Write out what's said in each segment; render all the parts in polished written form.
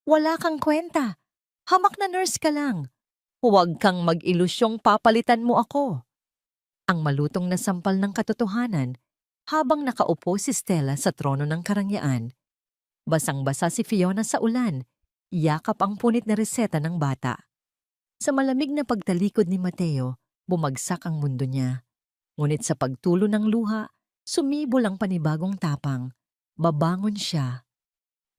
Wala kang kwenta. Hamak na nurse ka lang. Huwag kang mag-ilusyong papalitan mo ako. Ang malutong na sampal ng katotohanan habang nakaupo si Stella sa trono ng karangyaan. Basang-basa si Fiona sa ulan. Yakap ang punit na reseta ng bata. Sa malamig na pagtalikod ni Mateo, bumagsak ang mundo niya. Ngunit sa pagtulo ng luha, sumibol ang panibagong tapang. Babangon siya.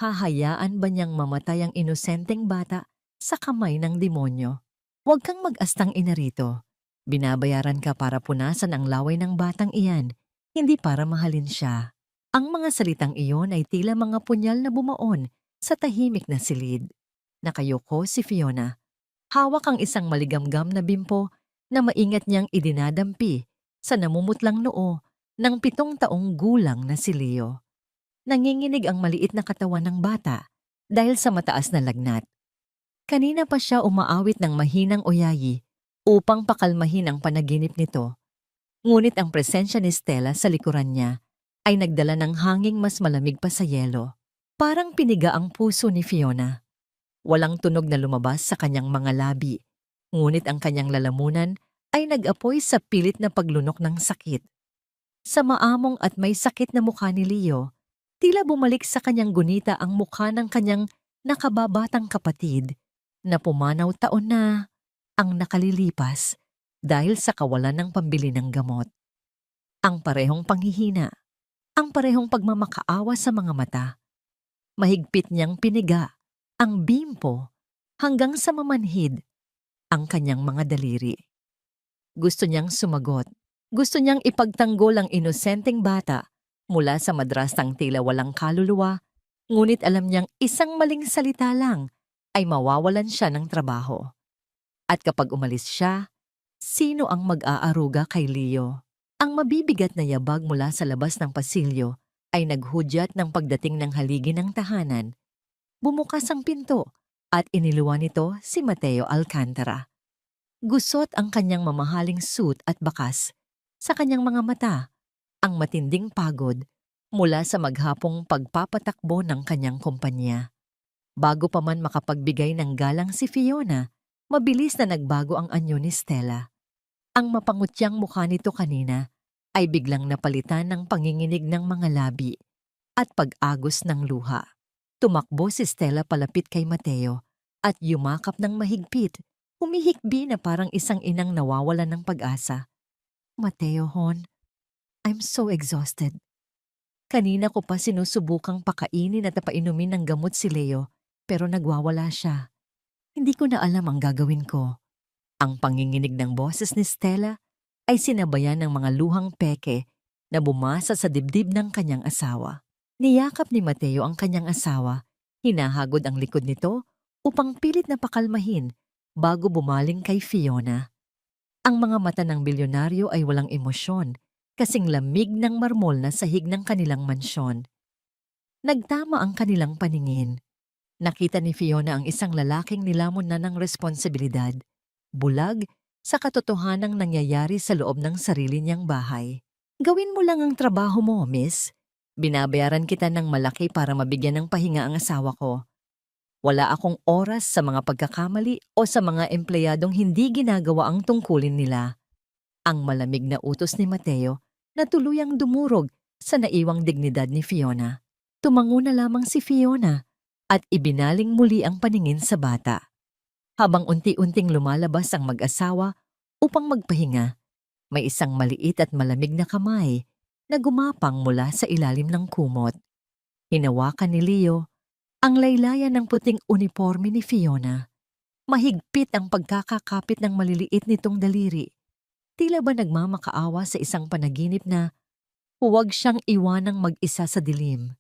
Hahayaan ba niyang mamatay ang inosenteng bata sa kamay ng demonyo? Huwag kang mag-astang ina rito. Binabayaran ka para punasan ang laway ng batang iyan, hindi para mahalin siya. Ang mga salitang iyon ay tila mga punyal na bumaon sa tahimik na silid. Nakayoko si Fiona. Hawak ang isang maligamgam na bimpo na maingat niyang idinadampi sa namumutlang noo ng 7 taong gulang na si Leo. Nanginginig ang maliit na katawan ng bata dahil sa mataas na lagnat. Kanina pa siya umaawit ng mahinang oyayi upang pakalmahin ang panaginip nito. Ngunit ang presensya ni Stella sa likuran niya ay nagdala ng hanging mas malamig pa sa yelo. Parang piniga ang puso ni Fiona. Walang tunog na lumabas sa kanyang mga labi, ngunit ang kanyang lalamunan ay nag-apoy sa pilit na paglunok ng sakit. Sa maamong at may sakit na mukha ni Leo, tila bumalik sa kanyang gunita ang mukha ng kanyang nakababatang kapatid na pumanaw taon na ang nakalilipas dahil sa kawalan ng pambili ng gamot. Ang parehong panghihina, ang parehong pagmamakaawa sa mga mata. Mahigpit niyang piniga ang bimpo hanggang sa mamanhid ang kanyang mga daliri. Gusto niyang sumagot. Gusto niyang ipagtanggol ang inosenteng bata mula sa madrastang tila walang kaluluwa, ngunit alam niyang isang maling salita lang ay mawawalan siya ng trabaho. At kapag umalis siya, sino ang mag-aaruga kay Leo? Ang mabibigat na yabag mula sa labas ng pasilyo ay naghudyat ng pagdating ng haligi ng tahanan. Bumukas ang pinto at iniluwan nito si Mateo Alcantara. Gusot ang kanyang mamahaling suit at bakas. Sa kanyang mga mata, ang matinding pagod mula sa maghapong pagpapatakbo ng kanyang kumpanya. Bago pa man makapagbigay ng galang si Fiona, mabilis na nagbago ang anyo ni Stella. Ang mapangutyang mukha nito kanina ay biglang napalitan ng panginginig ng mga labi at pag-agos ng luha. Tumakbo si Stella palapit kay Mateo at yumakap ng mahigpit, humihikbi na parang isang inang nawawalan ng pag-asa. Mateo, hon, I'm so exhausted. Kanina ko pa sinusubukang pakainin at painumin ng gamot si Leo, pero nagwawala siya. Hindi ko na alam ang gagawin ko. Ang panginginig ng boses ni Stella ay sinabayan ng mga luhang peke na bumasa sa dibdib ng kanyang asawa. Niyakap ni Mateo ang kanyang asawa, hinahagod ang likod nito upang pilit na pakalmahin bago bumaling kay Fiona. Ang mga mata ng bilyonaryo ay walang emosyon, kasing lamig ng marmol na sahig ng kanilang mansyon. Nagtama ang kanilang paningin. Nakita ni Fiona ang isang lalaking nilamon na ng responsibilidad, bulag sa katotohanang nangyayari sa loob ng sarili niyang bahay. Gawin mo lang ang trabaho mo, miss. Binabayaran kita ng malaki para mabigyan ng pahinga ang asawa ko. Wala akong oras sa mga pagkakamali o sa mga empleyadong hindi ginagawa ang tungkulin nila. Ang malamig na utos ni Mateo na tuluyang dumurog sa naiwang dignidad ni Fiona. Tumango na lamang si Fiona at ibinaling muli ang paningin sa bata. Habang unti-unting lumalabas ang mag-asawa upang magpahinga, may isang maliit at malamig na kamay na gumapang mula sa ilalim ng kumot. Hinawakan ni Leo ang laylayan ng puting uniforme ni Fiona. Mahigpit ang pagkakakapit ng maliliit nitong daliri. Tila ba nagmamakaawa sa isang panaginip na huwag siyang iwanang mag-isa sa dilim.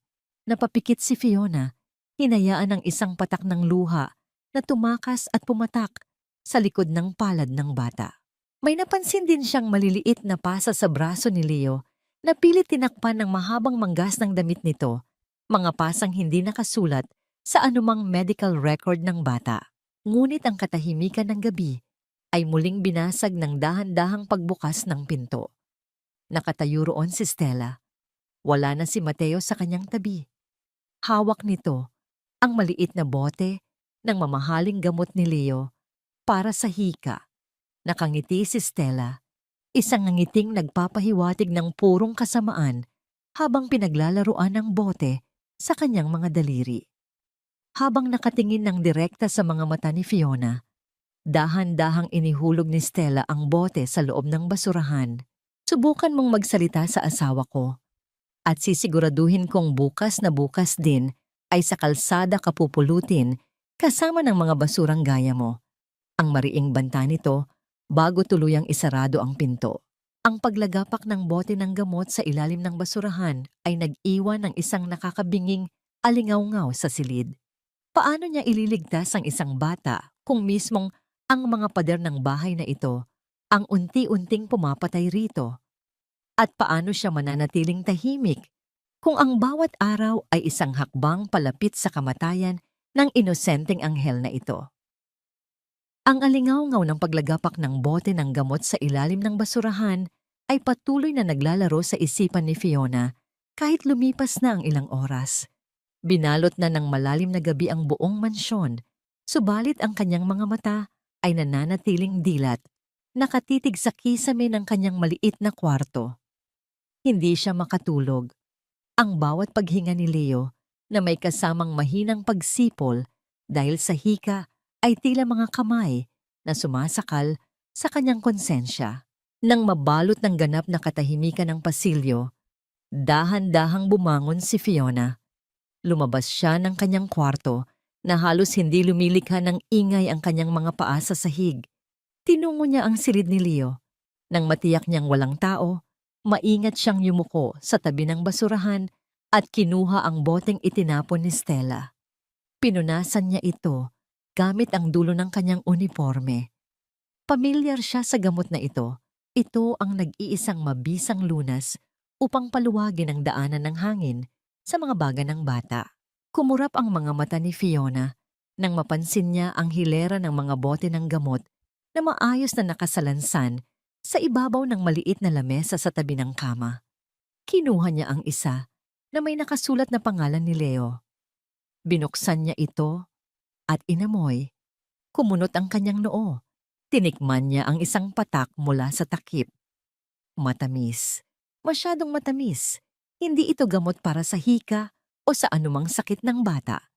Napapikit si Fiona, hinayaan ng isang patak ng luha na tumakas at pumatak sa likod ng palad ng bata. May napansin din siyang maliliit na pasa sa braso ni Leo na pilit tinakpan ng mahabang manggas ng damit nito, mga pasang hindi nakasulat sa anumang medical record ng bata. Ngunit ang katahimikan ng gabi ay muling binasag ng dahan-dahang pagbukas ng pinto. Nakatayo roon si Stella. Wala na si Mateo sa kanyang tabi. Hawak nito ang maliit na bote ng mamahaling gamot ni Leo para sa hika. Nakangiti si Stella, isang ngiting nagpapahiwatig ng purong kasamaan habang pinaglalaruan ng bote sa kanyang mga daliri. Habang nakatingin ng direkta sa mga mata ni Fiona, dahan-dahang inihulog ni Stella ang bote sa loob ng basurahan. Subukan mong magsalita sa asawa ko at sisiguraduhin kong bukas na bukas din ay sa kalsada ka pupulutin kasama ng mga basurang gaya mo. Ang mariing banta nito bago tuluyang isarado ang pinto. Ang paglagapak ng bote ng gamot sa ilalim ng basurahan ay nag-iwan ng isang nakakabinging alingaw-ngaw sa silid. Paano niya ililigtas ang isang bata kung mismong ang mga pader ng bahay na ito ang unti-unting pumapatay rito? At paano siya mananatiling tahimik kung ang bawat araw ay isang hakbang palapit sa kamatayan ng inosenteng anghel na ito? Ang alingaw-ngaw ng paglagapak ng bote ng gamot sa ilalim ng basurahan ay patuloy na naglalaro sa isipan ni Fiona kahit lumipas na ang ilang oras. Binalot na ng malalim na gabi ang buong mansyon, subalit ang kanyang mga mata ay nananatiling dilat, nakatitig sa kisame ng kanyang maliit na kwarto. Hindi siya makatulog. Ang bawat paghinga ni Leo na may kasamang mahinang pagsipol dahil sa hika ay tila mga kamay na sumasakal sa kanyang konsensya. Nang mabalot ng ganap na katahimikan ng pasilyo, dahan-dahang bumangon si Fiona. Lumabas siya ng kanyang kwarto na halos hindi lumilikha ng ingay ang kanyang mga paa sa sahig. Tinungo niya ang silid ni Leo. Nang matiyak niyang walang tao, maingat siyang yumuko sa tabi ng basurahan at kinuha ang boteng itinapon ni Stella. Pinunasan niya ito gamit ang dulo ng kanyang uniforme. Pamilyar siya sa gamot na ito. Ito ang nag-iisang mabisang lunas upang paluwagin ang daanan ng hangin sa mga baga ng bata. Kumurap ang mga mata ni Fiona nang mapansin niya ang hilera ng mga bote ng gamot na maayos na nakasalansan sa ibabaw ng maliit na lamesa sa tabi ng kama. Kinuha niya ang isa na may nakasulat na pangalan ni Leo. Binuksan niya ito at inamoy. Kumunot ang kanyang noo. Tinikman niya ang isang patak mula sa takip. Matamis. Masyadong matamis. Hindi ito gamot para sa hika o sa anumang sakit ng bata.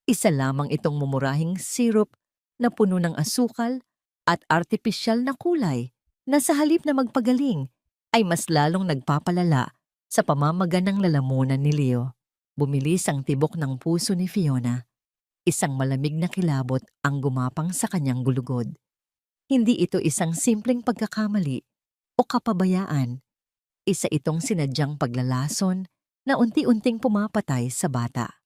Isa lamang itong mumurahing syrup na puno ng asukal at artipisyal na kulay na sa halip na magpagaling ay mas lalong nagpapalala sa pamamaga ng lalamunan ni Leo. Bumilis ang tibok ng puso ni Fiona. Isang malamig na kilabot ang gumapang sa kanyang gulugod. Hindi ito isang simpleng pagkakamali o kapabayaan. Isa itong sinadyang paglalason na unti-unting pumapatay sa bata.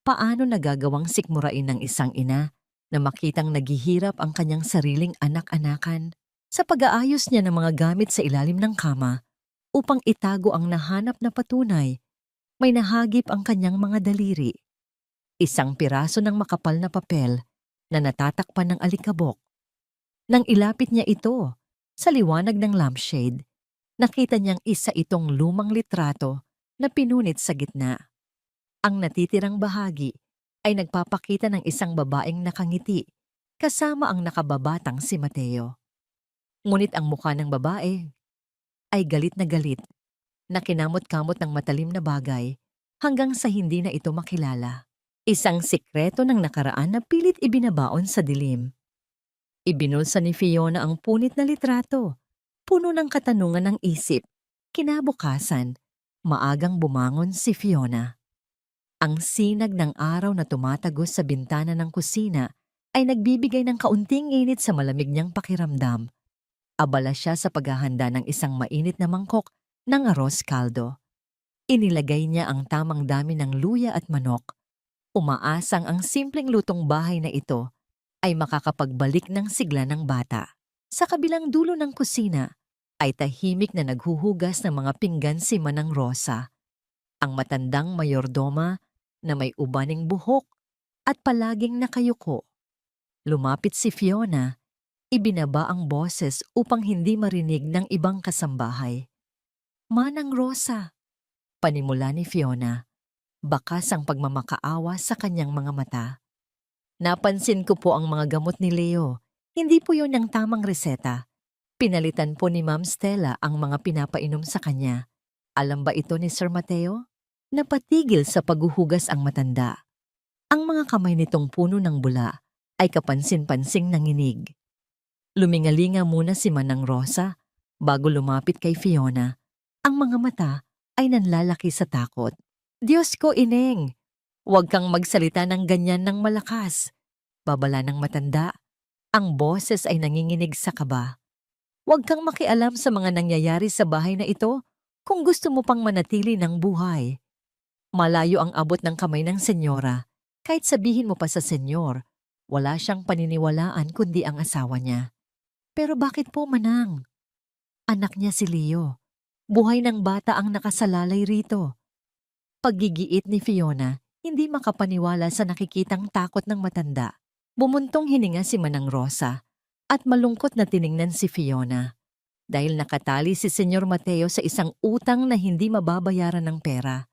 Paano nagagawang sikmurain ng isang ina na makitang naghihirap ang kanyang sariling anak-anakan sa pag-aayos niya ng mga gamit sa ilalim ng kama upang itago ang nahanap na patunay? May nahagip ang kanyang mga daliri. Isang piraso ng makapal na papel na natatakpan ng alikabok. Nang ilapit niya ito sa liwanag ng lampshade, nakita niyang isa itong lumang litrato na pinunit sa gitna. Ang natitirang bahagi ay nagpapakita ng isang babaeng nakangiti kasama ang nakababatang si Mateo. Ngunit ang mukha ng babae ay galit na kinamot-kamot ng matalim na bagay hanggang sa hindi na ito makilala. Isang sikreto ng nakaraan na pilit ibinabaon sa dilim. Ibinulsa ni Fiona ang punit na litrato, puno ng katanungan ng isip. Kinabukasan, maagang bumangon si Fiona. Ang sinag ng araw na tumatagos sa bintana ng kusina ay nagbibigay ng kaunting init sa malamig niyang pakiramdam. Abala siya sa paghahanda ng isang mainit na mangkok ng arroz caldo. Inilagay niya ang tamang dami ng luya at manok. Umaasang ang simpleng lutong bahay na ito ay makakapagbalik ng sigla ng bata. Sa kabilang dulo ng kusina ay tahimik na naghuhugas ng mga pinggan si Manang Rosa, ang matandang mayordoma na may ubaning buhok at palaging nakayuko. Lumapit si Fiona, ibinaba ang boses upang hindi marinig ng ibang kasambahay. "Manang Rosa," panimula ni Fiona. Bakas ang pagmamakaawa sa kanyang mga mata. Napansin ko po ang mga gamot ni Leo. Hindi po yun ang tamang reseta. Pinalitan po ni Ma'am Stella ang mga pinapainom sa kanya. Alam ba ito ni Sir Mateo? Napatigil sa paghuhugas ang matanda. Ang mga kamay nitong puno ng bula ay kapansin-pansing nanginig. Lumingalinga muna si Manang Rosa bago lumapit kay Fiona. Ang mga mata ay nanlalaki sa takot. Diyos ko, Ineng! Huwag kang magsalita ng ganyan ng malakas. Babala ng matanda. Ang boses ay nanginginig sa kaba. Huwag kang makialam sa mga nangyayari sa bahay na ito kung gusto mo pang manatili ng buhay. Malayo ang abot ng kamay ng senyora. Kahit sabihin mo pa sa senyor, wala siyang paniniwalaan kundi ang asawa niya. Pero bakit po, Manang? Anak niya si Leo. Buhay ng bata ang nakasalalay rito. Paggigiit ni Fiona, hindi makapaniwala sa nakikitang takot ng matanda. Bumuntong hininga si Manang Rosa at malungkot na tiningnan si Fiona dahil nakatali si Senyor Mateo sa isang utang na hindi mababayaran ng pera.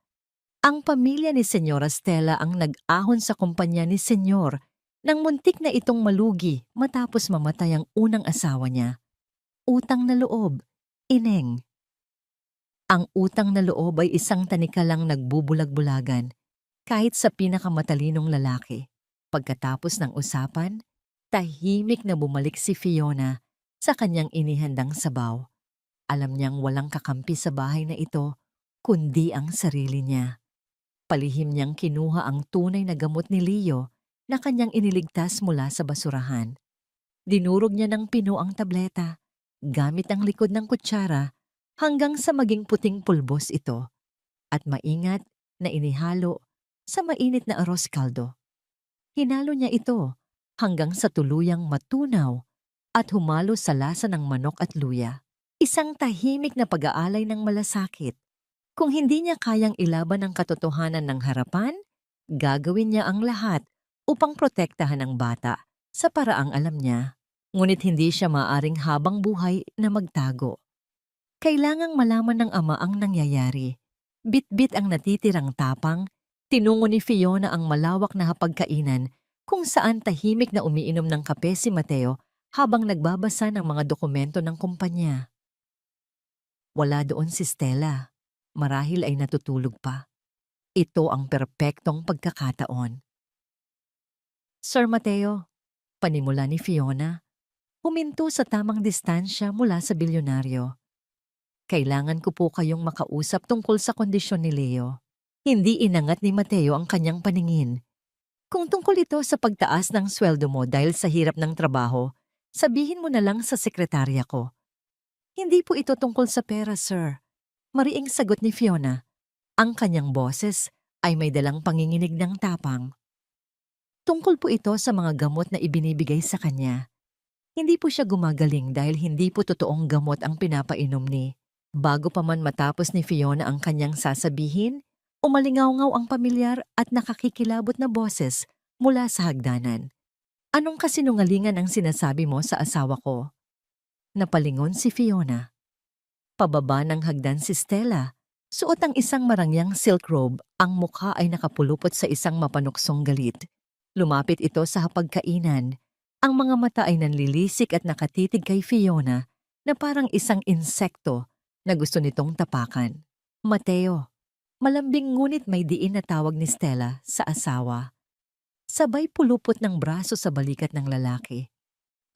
Ang pamilya ni Senyora Stella ang nag-ahon sa kumpanya ni Senyor nang muntik na itong malugi matapos mamatay ang unang asawa niya. Utang na loob, Ineng. Ang utang na loob ay isang tanikalang nagbubulag-bulagan kahit sa pinakamatalinong lalaki. Pagkatapos ng usapan, tahimik na bumalik si Fiona sa kanyang inihandang sabaw. Alam niyang walang kakampi sa bahay na ito, kundi ang sarili niya. Palihim niyang kinuha ang tunay na gamot ni Leo na kanyang iniligtas mula sa basurahan. Dinurog niya ng pino ang tableta, gamit ang likod ng kutsara, hanggang sa maging puting pulbos ito at maingat na inihalo sa mainit na arroz caldo. Hinalo niya ito hanggang sa tuluyang matunaw at humalo sa lasa ng manok at luya. Isang tahimik na pag-aalay ng malasakit. Kung hindi niya kayang ilaban ang katotohanan ng harapan, gagawin niya ang lahat upang protektahan ang bata sa paraang alam niya. Ngunit hindi siya maaring habang buhay na magtago. Kailangang malaman ng ama ang nangyayari. Bit-bit ang natitirang tapang, tinungo ni Fiona ang malawak na hapagkainan kung saan tahimik na umiinom ng kape si Mateo habang nagbabasa ng mga dokumento ng kumpanya. Wala doon si Stella. Marahil ay natutulog pa. Ito ang perpektong pagkakataon. Sir Mateo, panimula ni Fiona, huminto sa tamang distansya mula sa bilyonaryo. Kailangan ko po kayong makausap tungkol sa kondisyon ni Leo. Hindi inangat ni Mateo ang kanyang paningin. Kung tungkol ito sa pagtaas ng sweldo mo dahil sa hirap ng trabaho, sabihin mo na lang sa sekretarya ko. Hindi po ito tungkol sa pera, sir. Mariing sagot ni Fiona. Ang kanyang boses ay may dalang panginginig ng tapang. Tungkol po ito sa mga gamot na ibinibigay sa kanya. Hindi po siya gumagaling dahil hindi po totoong gamot ang pinapainom ni. Bago pa man matapos ni Fiona ang kanyang sasabihin, umalingaw-ngaw ang pamilyar at nakakikilabot na boses mula sa hagdanan. Anong kasinungalingan ang sinasabi mo sa asawa ko? Napalingon si Fiona. Pababa ng hagdan si Stella. Suot ang isang marangyang silk robe, ang mukha ay nakapulupot sa isang mapanuksong galit. Lumapit ito sa hapagkainan. Ang mga mata ay nanlilisik at nakatitig kay Fiona na parang isang insekto na gusto nitong tapakan. Mateo, malambing ngunit may diin na tawag ni Stella sa asawa. Sabay pulupot ng braso sa balikat ng lalaki.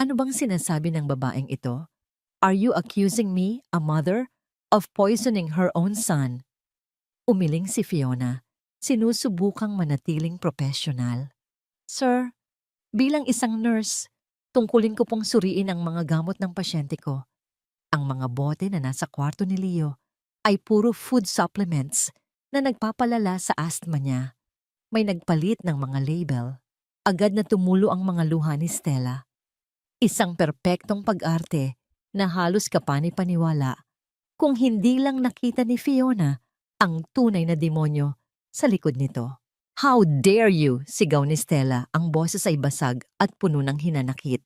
Ano bang sinasabi ng babaeng ito? Are you accusing me, a mother, of poisoning her own son? Umiling si Fiona, sinusubukang manatiling profesional. Sir, bilang isang nurse, tungkulin ko pong suriin ang mga gamot ng pasyente ko. Ang mga bote na nasa kwarto ni Leo ay puro food supplements na nagpapalala sa asthma niya. May nagpalit ng mga label. Agad na tumulo ang mga luha ni Stella. Isang perpektong pag-arte na halos kapani-paniwala kung hindi lang nakita ni Fiona ang tunay na demonyo sa likod nito. How dare you! Sigaw ni Stella, ang boses ay basag at puno ng hinanakit.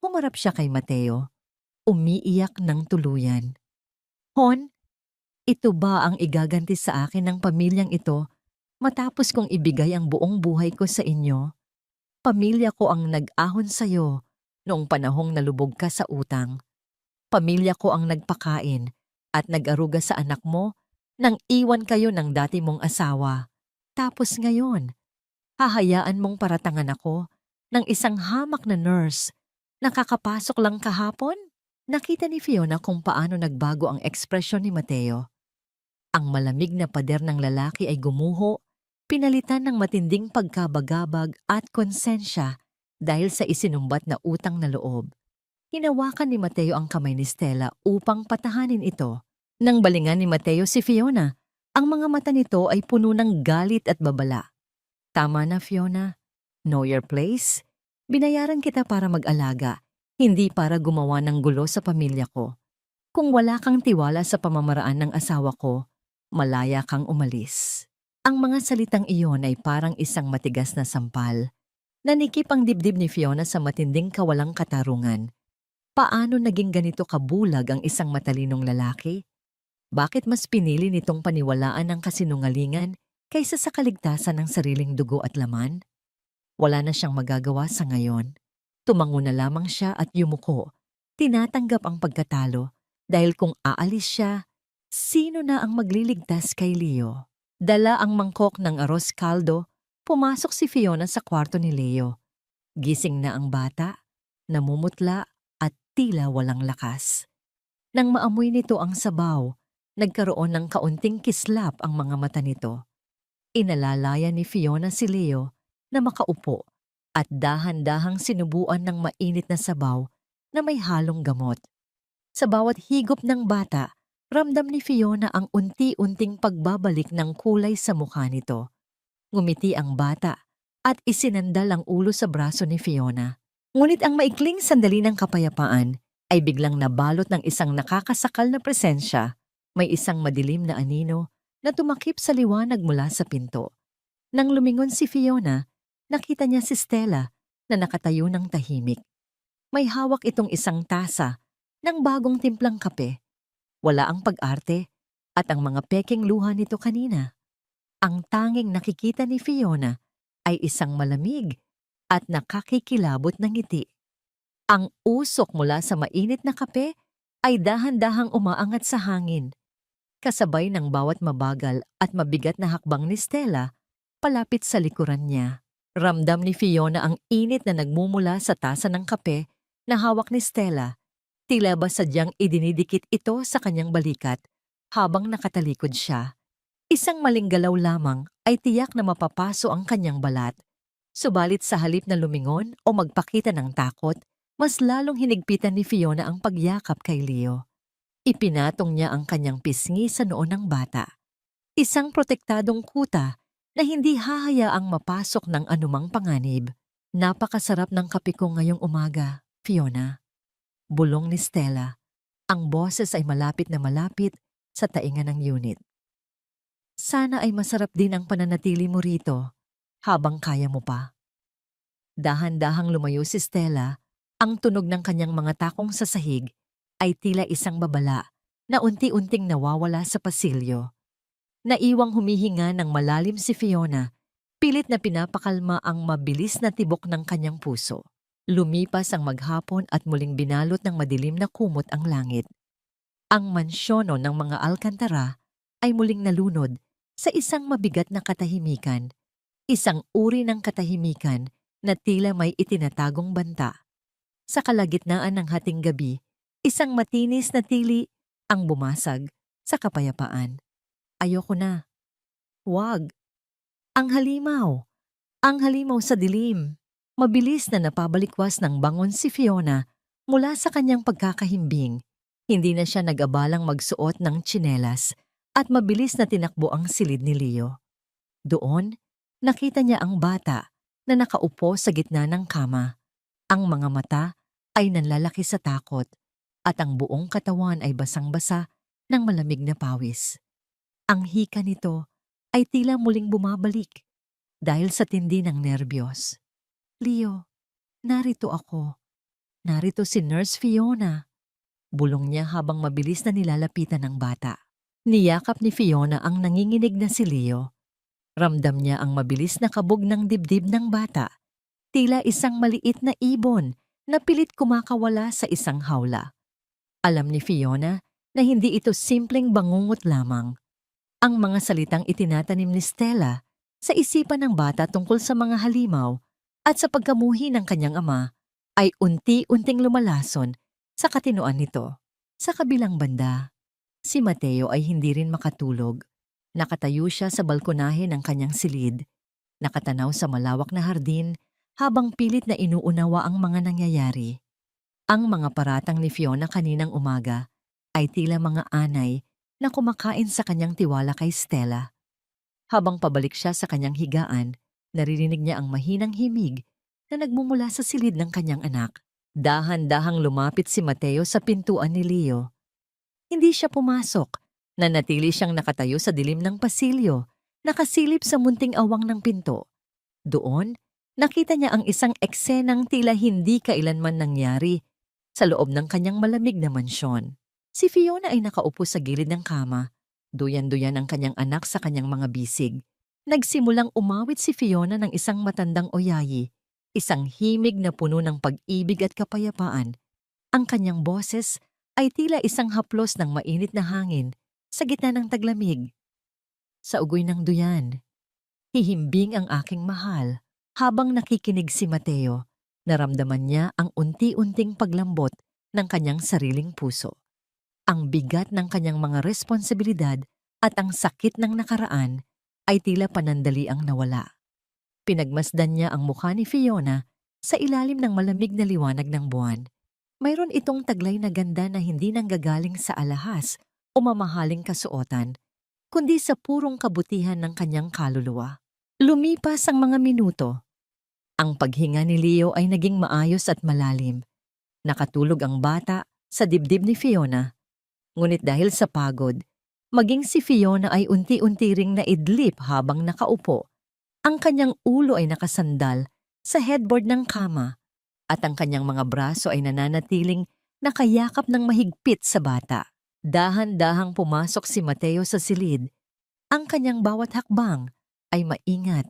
Humarap siya kay Mateo. Umiiyak ng tuluyan. Hon, ito ba ang igaganti sa akin ng pamilyang ito Matapos kong ibigay ang buong buhay ko sa inyo, pamilya ko ang nag-ahon sa'yo noong panahong nalubog ka sa utang. Pamilya ko ang nagpakain at nag-aruga sa anak mo nang iwan kayo ng dati mong asawa. Tapos ngayon, hahayaan mong paratangan ako ng isang hamak na nurse na kakapasok lang kahapon? Nakita ni Fiona kung paano nagbago ang ekspresyon ni Mateo. Ang malamig na pader ng lalaki ay gumuho, pinalitan ng matinding pagkabagabag at konsensya dahil sa isinumbat na utang na loob. Hinawakan ni Mateo ang kamay ni Stella upang patahanin ito. Nang balingan ni Mateo si Fiona, ang mga mata nito ay puno ng galit at babala. Tama na, Fiona. Know your place? Binayaran kita para mag-alaga, hindi para gumawa ng gulo sa pamilya ko. Kung wala kang tiwala sa pamamaraan ng asawa ko, malaya kang umalis. Ang mga salitang iyon ay parang isang matigas na sampal. Nanikip ang dibdib ni Fiona sa matinding kawalang katarungan. Paano naging ganito kabulag ang isang matalinong lalaki? Bakit mas pinili nitong paniwalaan ang kasinungalingan kaysa sa kaligtasan ng sariling dugo at laman? Wala na siyang magagawa sa ngayon. Tumango na lamang siya at yumuko. Tinatanggap ang pagkatalo dahil kung aalis siya, sino na ang magliligtas kay Leo? Dala ang mangkok ng arroz caldo, pumasok si Fiona sa kwarto ni Leo. Gising na ang bata, namumutla at tila walang lakas. Nang maamoy nito ang sabaw, nagkaroon ng kaunting kislap ang mga mata nito. Inalalaya ni Fiona si Leo na makaupo at dahan-dahang sinubuan ng mainit na sabaw na may halong gamot. Sa bawat higop ng bata, ramdam ni Fiona ang unti-unting pagbabalik ng kulay sa mukha nito. Ngumiti ang bata at isinandal ang ulo sa braso ni Fiona. Ngunit ang maikling sandali ng kapayapaan ay biglang nabalot ng isang nakakasakal na presensya. May isang madilim na anino na tumakip sa liwanag mula sa pinto. Nang lumingon si Fiona, nakita niya si Stella na nakatayo ng tahimik. May hawak itong isang tasa ng bagong timplang kape. Wala ang pag-arte at ang mga peking luha nito kanina. Ang tanging nakikita ni Fiona ay isang malamig at nakakikilabot na ngiti. Ang usok mula sa mainit na kape ay dahan-dahang umaangat sa hangin. Kasabay ng bawat mabagal at mabigat na hakbang ni Stella, palapit sa likuran niya. Ramdam ni Fiona ang init na nagmumula sa tasa ng kape na hawak ni Stella. Tila ba sadyang idinidikit ito sa kanyang balikat habang nakatalikod siya. Isang maling galaw lamang ay tiyak na mapapaso ang kanyang balat. Subalit sa halip na lumingon o magpakita ng takot, mas lalong hinigpitan ni Fiona ang pagyakap kay Leo. Ipinatong niya ang kanyang pisngi sa noo ng bata. Isang protektadong kuta na hindi hahayaang mapasok ng anumang panganib. Napakasarap ng kape ko ngayong umaga, Fiona. Bulong ni Stella. Ang boses ay malapit na malapit sa tainga ng unit. Sana ay masarap din ang pananatili mo rito habang kaya mo pa. Dahan-dahang lumayo si Stella, ang tunog ng kanyang mga takong sa sahig ay tila isang babala na unti-unting nawawala sa pasilyo. Naiwang humihinga ng malalim si Fiona, pilit na pinapakalma ang mabilis na tibok ng kanyang puso. Lumipas ang maghapon at muling binalot ng madilim na kumot ang langit. Ang mansyono ng mga Alcantara ay muling nalunod sa isang mabigat na katahimikan, isang uri ng katahimikan na tila may itinatagong banta. Sa kalagitnaan ng hating gabi, isang matinis na tili ang bumasag sa kapayapaan. Ayoko na. Wag. Ang halimaw. Ang halimaw sa dilim. Mabilis na napabalikwas ng bangon si Fiona mula sa kanyang pagkakahimbing. Hindi na siya nag-abalang magsuot ng tsinelas at mabilis na tinakbo ang silid ni Leo. Doon, nakita niya ang bata na nakaupo sa gitna ng kama. Ang mga mata ay nanlalaki sa takot at ang buong katawan ay basang-basa ng malamig na pawis. Ang hika nito ay tila muling bumabalik dahil sa tindi ng nerbiyos. Leo, narito ako. Narito si Nurse Fiona. Bulong niya habang mabilis na nilalapitan ng bata. Niyakap ni Fiona ang nanginginig na si Leo. Ramdam niya ang mabilis na kabog ng dibdib ng bata, tila isang maliit na ibon na pilit kumakawala sa isang hawla. Alam ni Fiona na hindi ito simpleng bangungot lamang. Ang mga salitang itinatanim ni Stella sa isipan ng bata tungkol sa mga halimaw at sa pagkamuhi ng kanyang ama ay unti-unting lumalason sa katinoan nito. Sa kabilang banda, si Mateo ay hindi rin makatulog. Nakatayo siya sa balkonahe ng kanyang silid, nakatanaw sa malawak na hardin habang pilit na inuunawa ang mga nangyayari. Ang mga paratang ni Fiona kaninang umaga ay tila mga anay na kumakain sa kanyang tiwala kay Stella. Habang pabalik siya sa kanyang higaan, naririnig niya ang mahinang himig na nagmumula sa silid ng kanyang anak. Dahan-dahang lumapit si Mateo sa pintuan ni Leo. Hindi siya pumasok. Nanatili siyang nakatayo sa dilim ng pasilyo, nakasilip sa munting awang ng pinto. Doon, nakita niya ang isang eksenang tila hindi kailanman nangyari sa loob ng kanyang malamig na mansyon. Si Fiona ay nakaupo sa gilid ng kama. Duyan-duyan ang kanyang anak sa kanyang mga bisig. Nagsimulang umawit si Fiona ng isang matandang oyayi, isang himig na puno ng pag-ibig at kapayapaan. Ang kanyang boses ay tila isang haplos ng mainit na hangin sa gitna ng taglamig. Sa ugoy ng duyan, hihimbing ang aking mahal. Habang nakikinig si Mateo, naramdaman niya ang unti-unting paglambot ng kanyang sariling puso. Ang bigat ng kanyang mga responsibilidad at ang sakit ng nakaraan ay tila panandali ang nawala. Pinagmasdan niya ang mukha ni Fiona sa ilalim ng malamig na liwanag ng buwan. Mayroon itong taglay na ganda na hindi nanggagaling sa alahas o mamahaling kasuotan, kundi sa purong kabutihan ng kanyang kaluluwa. Lumipas ang mga minuto. Ang paghinga ni Leo ay naging maayos at malalim. Nakatulog ang bata sa dibdib ni Fiona. Ngunit dahil sa pagod, maging si Fiona ay unti-unti ring naidlip habang nakaupo. Ang kanyang ulo ay nakasandal sa headboard ng kama at ang kanyang mga braso ay nananatiling nakayakap ng mahigpit sa bata. Dahan-dahang pumasok si Mateo sa silid. Ang kanyang bawat hakbang ay maingat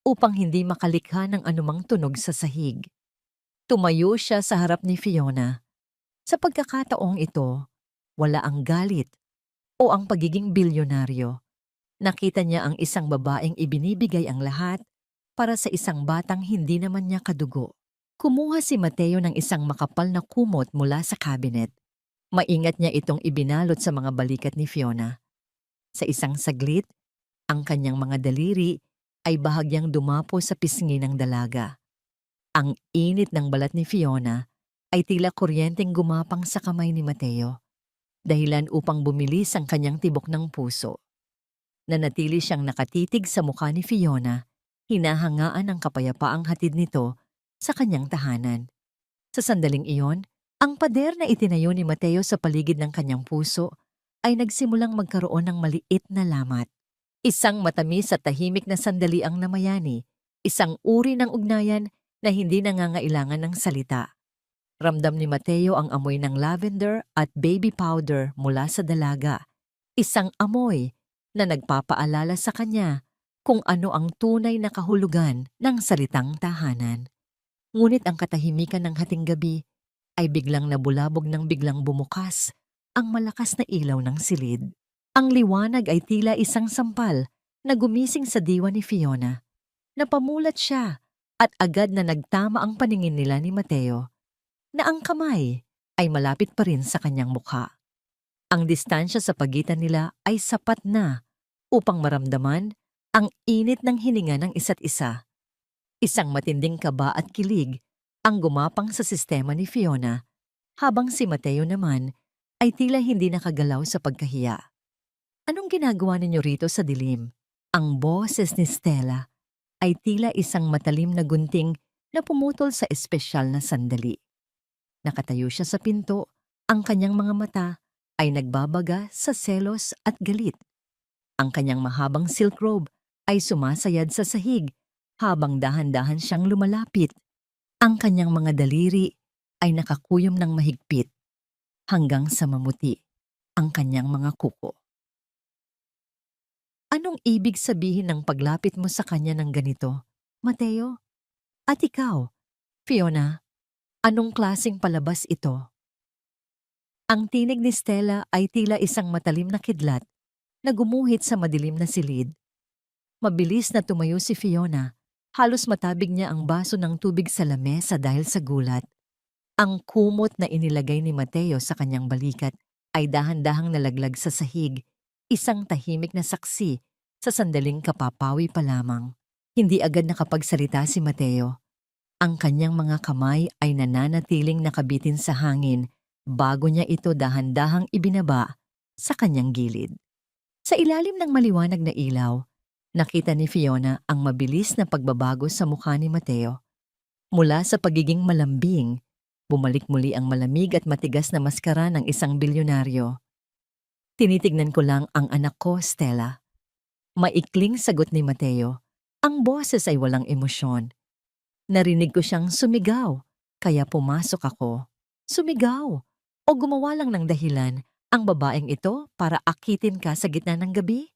upang hindi makalikha ng anumang tunog sa sahig. Tumayo siya sa harap ni Fiona. Sa pagkakataong ito, wala ang galit o ang pagiging bilyonaryo. Nakita niya ang isang babaeng ibinibigay ang lahat para sa isang batang hindi naman niya kadugo. Kumuha si Mateo ng isang makapal na kumot mula sa cabinet. Maingat niya itong ibinalot sa mga balikat ni Fiona. Sa isang saglit, ang kanyang mga daliri ay bahagyang dumapo sa pisngi ng dalaga. Ang init ng balat ni Fiona ay tila kuryenteng gumapang sa kamay ni Mateo, dahilan upang bumilis ang kanyang tibok ng puso. Nanatili siyang nakatitig sa mukha ni Fiona, hinahangaan ang kapayapaang hatid nito sa kanyang tahanan. Sa sandaling iyon, ang pader na itinayo ni Mateo sa paligid ng kanyang puso ay nagsimulang magkaroon ng maliit na lamat. Isang matamis at tahimik na sandali ang namayani, isang uri ng ugnayan na hindi nangangailangan ng salita. Ramdam ni Mateo ang amoy ng lavender at baby powder mula sa dalaga, isang amoy na nagpapaalala sa kanya kung ano ang tunay na kahulugan ng salitang tahanan. Ngunit ang katahimikan ng hating gabi ay biglang nabulabog ng biglang bumukas ang malakas na ilaw ng silid. Ang liwanag ay tila isang sampal na gumising sa diwa ni Fiona. Napamulat siya at agad na nagtama ang paningin nila ni Mateo, na ang kamay ay malapit pa rin sa kanyang mukha. Ang distansya sa pagitan nila ay sapat na upang maramdaman ang init ng hininga ng isa't isa. Isang matinding kaba at kilig ang gumapang sa sistema ni Fiona, habang si Mateo naman ay tila hindi nakagalaw sa pagkahiya. Anong ginagawa ninyo rito sa dilim? Ang boses ni Stella ay tila isang matalim na gunting na pumutol sa espesyal na sandali. Nakatayo siya sa pinto, ang kanyang mga mata ay nagbabaga sa selos at galit. Ang kanyang mahabang silk robe ay sumasayad sa sahig habang dahan-dahan siyang lumalapit. Ang kanyang mga daliri ay nakakuyom ng mahigpit hanggang sa mamuti ang kanyang mga kuko. Anong ibig sabihin ng paglapit mo sa kanya ng ganito, Mateo? At ikaw, Fiona, anong klaseng palabas ito? Ang tinig ni Stella ay tila isang matalim na kidlat na gumuhit sa madilim na silid. Mabilis na tumayo si Fiona. Halos matabig niya ang baso ng tubig sa lamesa dahil sa gulat. Ang kumot na inilagay ni Mateo sa kanyang balikat ay dahan-dahang nalaglag sa sahig, isang tahimik na saksi sa sandaling kapapawi pa lamang. Hindi agad nakapagsalita si Mateo. Ang kanyang mga kamay ay nananatiling nakabitin sa hangin bago niya ito dahan-dahang ibinaba sa kanyang gilid. Sa ilalim ng maliwanag na ilaw, nakita ni Fiona ang mabilis na pagbabago sa mukha ni Mateo. Mula sa pagiging malambing, bumalik muli ang malamig at matigas na maskara ng isang bilyonaryo. Tinitignan ko lang ang anak ko, Stella. Maikling sagot ni Mateo. Ang boses ay walang emosyon. Narinig ko siyang sumigaw, kaya pumasok ako. Sumigaw o gumawa lang ng dahilan ang babaeng ito para akitin ka sa gitna ng gabi?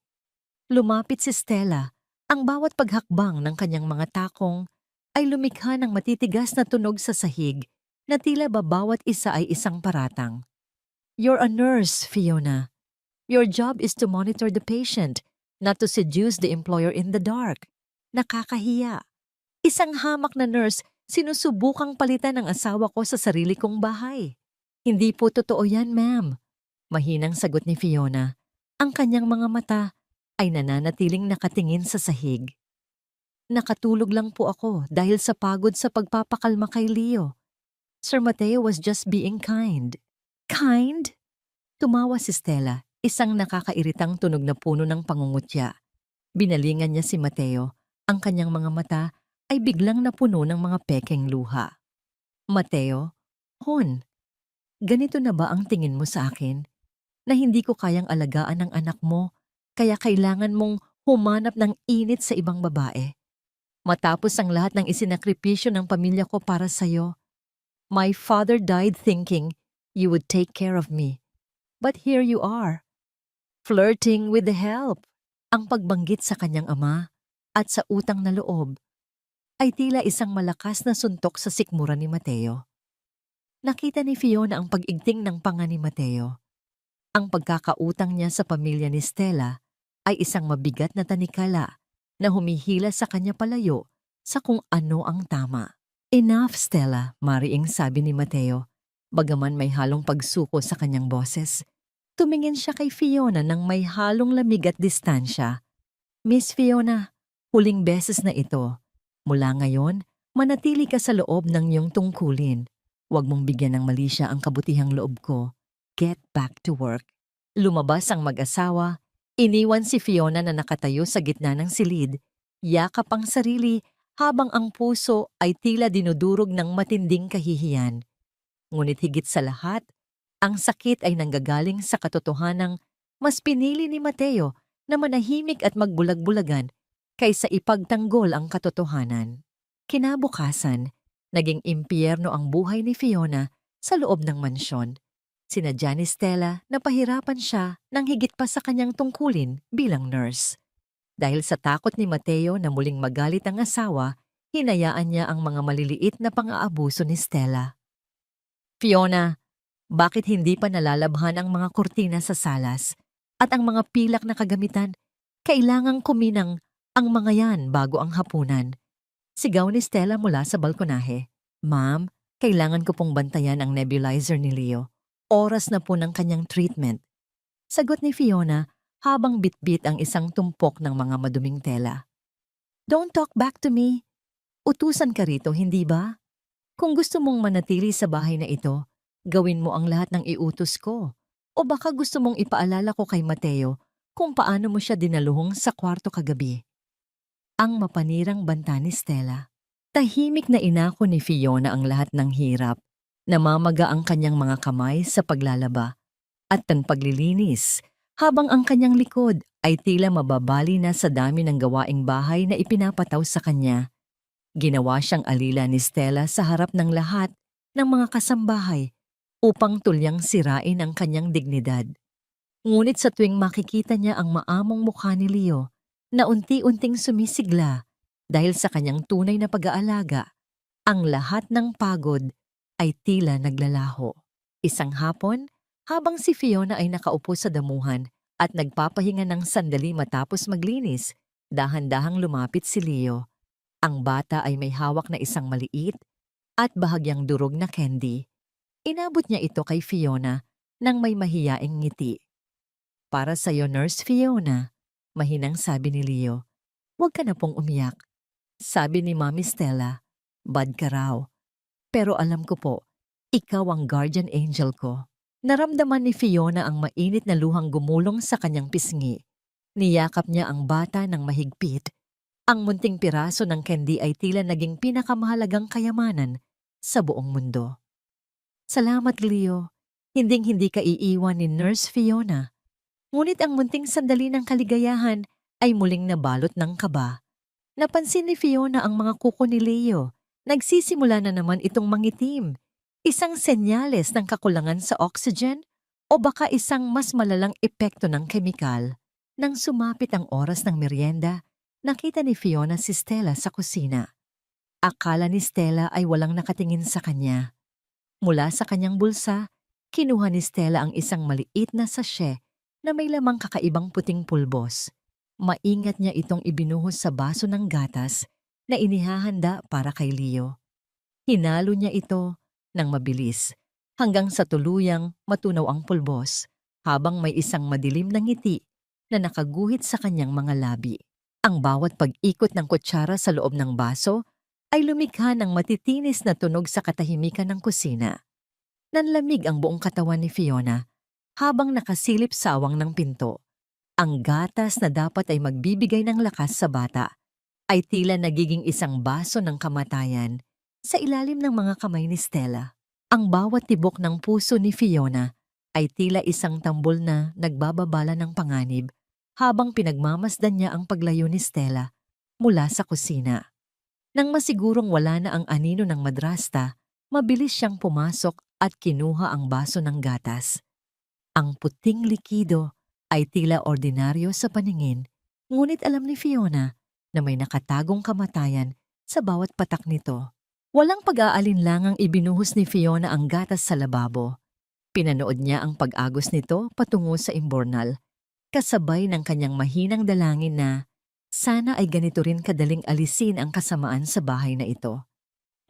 Lumapit si Stella. Ang bawat paghakbang ng kanyang mga takong ay lumikha ng matitigas na tunog sa sahig na tila ba bawat isa ay isang paratang. You're a nurse, Fiona. Your job is to monitor the patient, not to seduce the employer in the dark. Nakakahiya. Isang hamak na nurse sinusubukang palitan ng asawa ko sa sarili kong bahay. Hindi po totoo yan, ma'am. Mahinang sagot ni Fiona. Ang kanyang mga mata ay nananatiling nakatingin sa sahig. Nakatulog lang po ako dahil sa pagod sa pagpapakalma kay Leo. Sir Mateo was just being kind. Kind? Tumawa si Stella, isang nakakairitang tunog na puno ng pangungutya. Binalingan niya si Mateo. Ang kanyang mga mata ay biglang napuno ng mga pekeng luha. Mateo, Hon, ganito na ba ang tingin mo sa akin? Na hindi ko kayang alagaan ang anak mo, kaya kailangan mong humanap ng init sa ibang babae. Matapos ang lahat ng isinakripisyo ng pamilya ko para sa'yo. My father died thinking you would take care of me. But here you are, flirting with the help. Ang pagbanggit sa kanyang ama at sa utang na loob ay tila isang malakas na suntok sa sikmura ni Mateo. Nakita ni Fiona ang pag-igting ng panga ni Mateo. Ang pagkakautang niya sa pamilya ni Stella ay isang mabigat na tanikala na humihila sa kanya palayo sa kung ano ang tama. Enough, Stella, mariing sabi ni Mateo. Bagaman may halong pagsuko sa kanyang boses, tumingin siya kay Fiona ng may halong lamig at distansya. Miss Fiona, huling beses na ito. Mula ngayon, manatili ka sa loob ng iyong tungkulin. Huwag mong bigyan ng mali siya ang kabutihang loob ko. Get back to work. Lumabas ang mag-asawa. Iniwan si Fiona na nakatayo sa gitna ng silid, yakap ang sarili habang ang puso ay tila dinudurog ng matinding kahihiyan. Ngunit higit sa lahat, ang sakit ay nanggagaling sa katotohanang mas pinili ni Mateo na manahimik at magbulag-bulagan kaysa ipagtanggol ang katotohanan. Kinabukasan, naging impyerno ang buhay ni Fiona sa loob ng mansyon. Sinadya ni Stella na pahirapan siya ng higit pa sa kanyang tungkulin bilang nurse. Dahil sa takot ni Mateo na muling magalit ang asawa, hinayaan niya ang mga maliliit na pang-aabuso ni Stella. Fiona, bakit hindi pa nalalabhan ang mga kurtina sa salas at ang mga pilak na kagamitan? Kailangang kuminang ang mga yan bago ang hapunan. Sigaw ni Stella mula sa balkonahe. Ma'am, kailangan ko pong bantayan ang nebulizer ni Leo. Oras na po ng kanyang treatment. Sagot ni Fiona habang bitbit ang isang tumpok ng mga maduming tela. Don't talk back to me. Utusan ka rito, hindi ba? Kung gusto mong manatili sa bahay na ito, gawin mo ang lahat ng iutos ko. O baka gusto mong ipaalala ko kay Mateo kung paano mo siya dinaluhong sa kwarto kagabi. Ang mapanirang banta ni Stella. Tahimik na inako ni Fiona ang lahat ng hirap. Namamaga ang kanyang mga kamay sa paglalaba at ang paglilinis habang ang kanyang likod ay tila mababali na sa dami ng gawaing bahay na ipinapataw sa kanya. Ginawa siyang alila ni Stella sa harap ng lahat ng mga kasambahay upang tulyang sirain ang kanyang dignidad. Ngunit sa tuwing makikita niya ang maamong mukha ni Leo na unti-unting sumisigla dahil sa kanyang tunay na pag-aalaga, ang lahat ng pagod ay tila naglalaho. Isang hapon, habang si Fiona ay nakaupo sa damuhan at nagpapahinga ng sandali matapos maglinis, dahan-dahang lumapit si Leo. Ang bata ay may hawak na isang maliit at bahagyang durog na candy. Inabot niya ito kay Fiona nang may mahiyaing ngiti. "Para sa'yo, Nurse Fiona," mahinang sabi ni Leo. "Huwag ka na pong umiyak." Sabi ni Mommy Stella, "Bad ka raw. Pero alam ko po, ikaw ang guardian angel ko." Naramdaman ni Fiona ang mainit na luhang gumulong sa kanyang pisngi. Niyakap niya ang bata ng mahigpit. Ang munting piraso ng candy ay tila naging pinakamahalagang kayamanan sa buong mundo. "Salamat, Leo. Hinding-hindi ka iiwan ni Nurse Fiona." Ngunit ang munting sandali ng kaligayahan ay muling nabalot ng kaba. Napansin ni Fiona ang mga kuko ni Leo. Nagsisimula na naman itong mangitim. Isang senyales ng kakulangan sa oxygen o baka isang mas malalang epekto ng kemikal. Nang sumapit ang oras ng merienda, nakita ni Fiona si Stella sa kusina. Akala ni Stella ay walang nakatingin sa kanya. Mula sa kanyang bulsa, kinuha ni Stella ang isang maliit na sachet na may lamang kakaibang puting pulbos. Maingat niya itong ibinuhos sa baso ng gatas na inihahanda para kay Leo. Hinalo niya ito ng mabilis hanggang sa tuluyang matunaw ang pulbos habang may isang madilim na ngiti na nakaguhit sa kanyang mga labi. Ang bawat pag-ikot ng kutsara sa loob ng baso ay lumikha ng matitinis na tunog sa katahimikan ng kusina. Nanlamig ang buong katawan ni Fiona habang nakasilip sa awang ng pinto. Ang gatas na dapat ay magbibigay ng lakas sa bata ay tila nagiging isang baso ng kamatayan sa ilalim ng mga kamay ni Stella. Ang bawat tibok ng puso ni Fiona ay tila isang tambol na nagbababala ng panganib habang pinagmamasdan niya ang paglayo ni Stella mula sa kusina. Nang masigurong wala na ang anino ng madrasta, mabilis siyang pumasok at kinuha ang baso ng gatas. Ang puting likido ay tila ordinaryo sa paningin, ngunit alam ni Fiona na may nakatagong kamatayan sa bawat patak nito. Walang pag-aalinlangang ibinuhos ni Fiona ang gatas sa lababo. Pinanood niya ang pag-agos nito patungo sa imbornal, kasabay ng kanyang mahinang dalangin na sana ay ganito rin kadaling alisin ang kasamaan sa bahay na ito.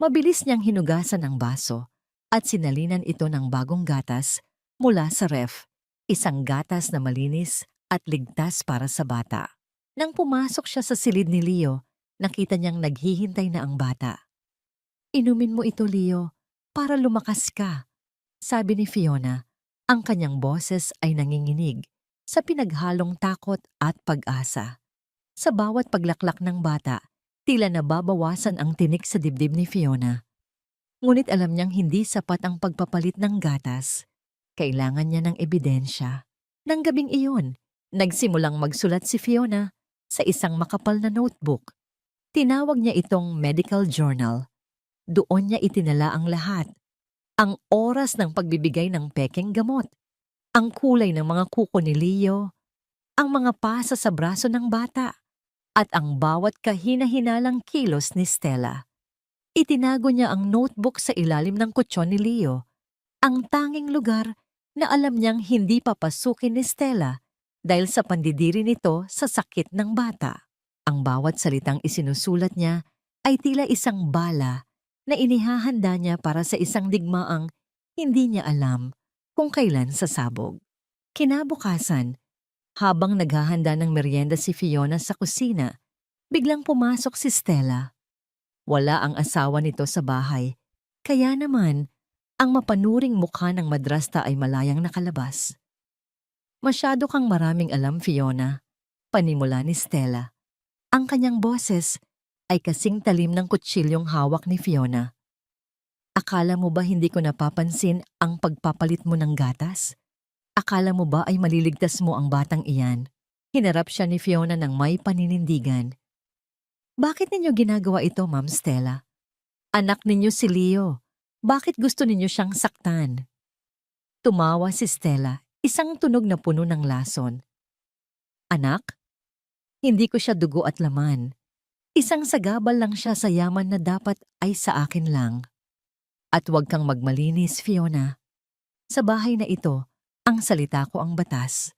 Mabilis niyang hinugasan ang baso at sinalinan ito ng bagong gatas mula sa ref, isang gatas na malinis at ligtas para sa bata. Nang pumasok siya sa silid ni Leo, nakita niyang naghihintay na ang bata. "Inumin mo ito, Leo, para lumakas ka," sabi ni Fiona. Ang kanyang boses ay nanginginig sa pinaghalong takot at pag-asa. Sa bawat paglaklak ng bata, tila nababawasan ang tinik sa dibdib ni Fiona. Ngunit alam niyang hindi sapat ang pagpapalit ng gatas. Kailangan niya ng ebidensya. Nang gabing iyon, nagsimulang magsulat si Fiona sa isang makapal na notebook. Tinawag niya itong medical journal. Doon niya itinala ang lahat. Ang oras ng pagbibigay ng pekeng gamot, ang kulay ng mga kuko ni Leo, ang mga pasa sa braso ng bata, at ang bawat kahina-hinalang kilos ni Stella. Itinago niya ang notebook sa ilalim ng kutsyon ni Leo, ang tanging lugar na alam niyang hindi papasukin ni Stella dahil sa pandidiri nito sa sakit ng bata. Ang bawat salitang isinusulat niya ay tila isang bala na inihahanda niya para sa isang digmaang hindi niya alam kung kailan sasabog. Kinabukasan, habang naghahanda ng merienda si Fiona sa kusina, biglang pumasok si Stella. Wala ang asawa nito sa bahay, kaya naman ang mapanuring mukha ng madrasta ay malayang nakalabas. "Masyado kang maraming alam, Fiona," panimula ni Stella. Ang kanyang boses ay kasing talim ng kutsilyong hawak ni Fiona. "Akala mo ba hindi ko napapansin ang pagpapalit mo ng gatas? Akala mo ba ay maliligtas mo ang batang iyan?" Hinarap siya ni Fiona ng may paninindigan. "Bakit ninyo ginagawa ito, Ma'am Stella? Anak ninyo si Leo. Bakit gusto ninyo siyang saktan?" Tumawa si Stella, Isang tunog na puno ng lason. Anak, hindi ko siya dugo at laman. Isang sagabal lang siya sa yaman na dapat ay sa akin lang. At huwag kang magmalinis, Fiona. Sa bahay na ito, ang salita ko ang batas.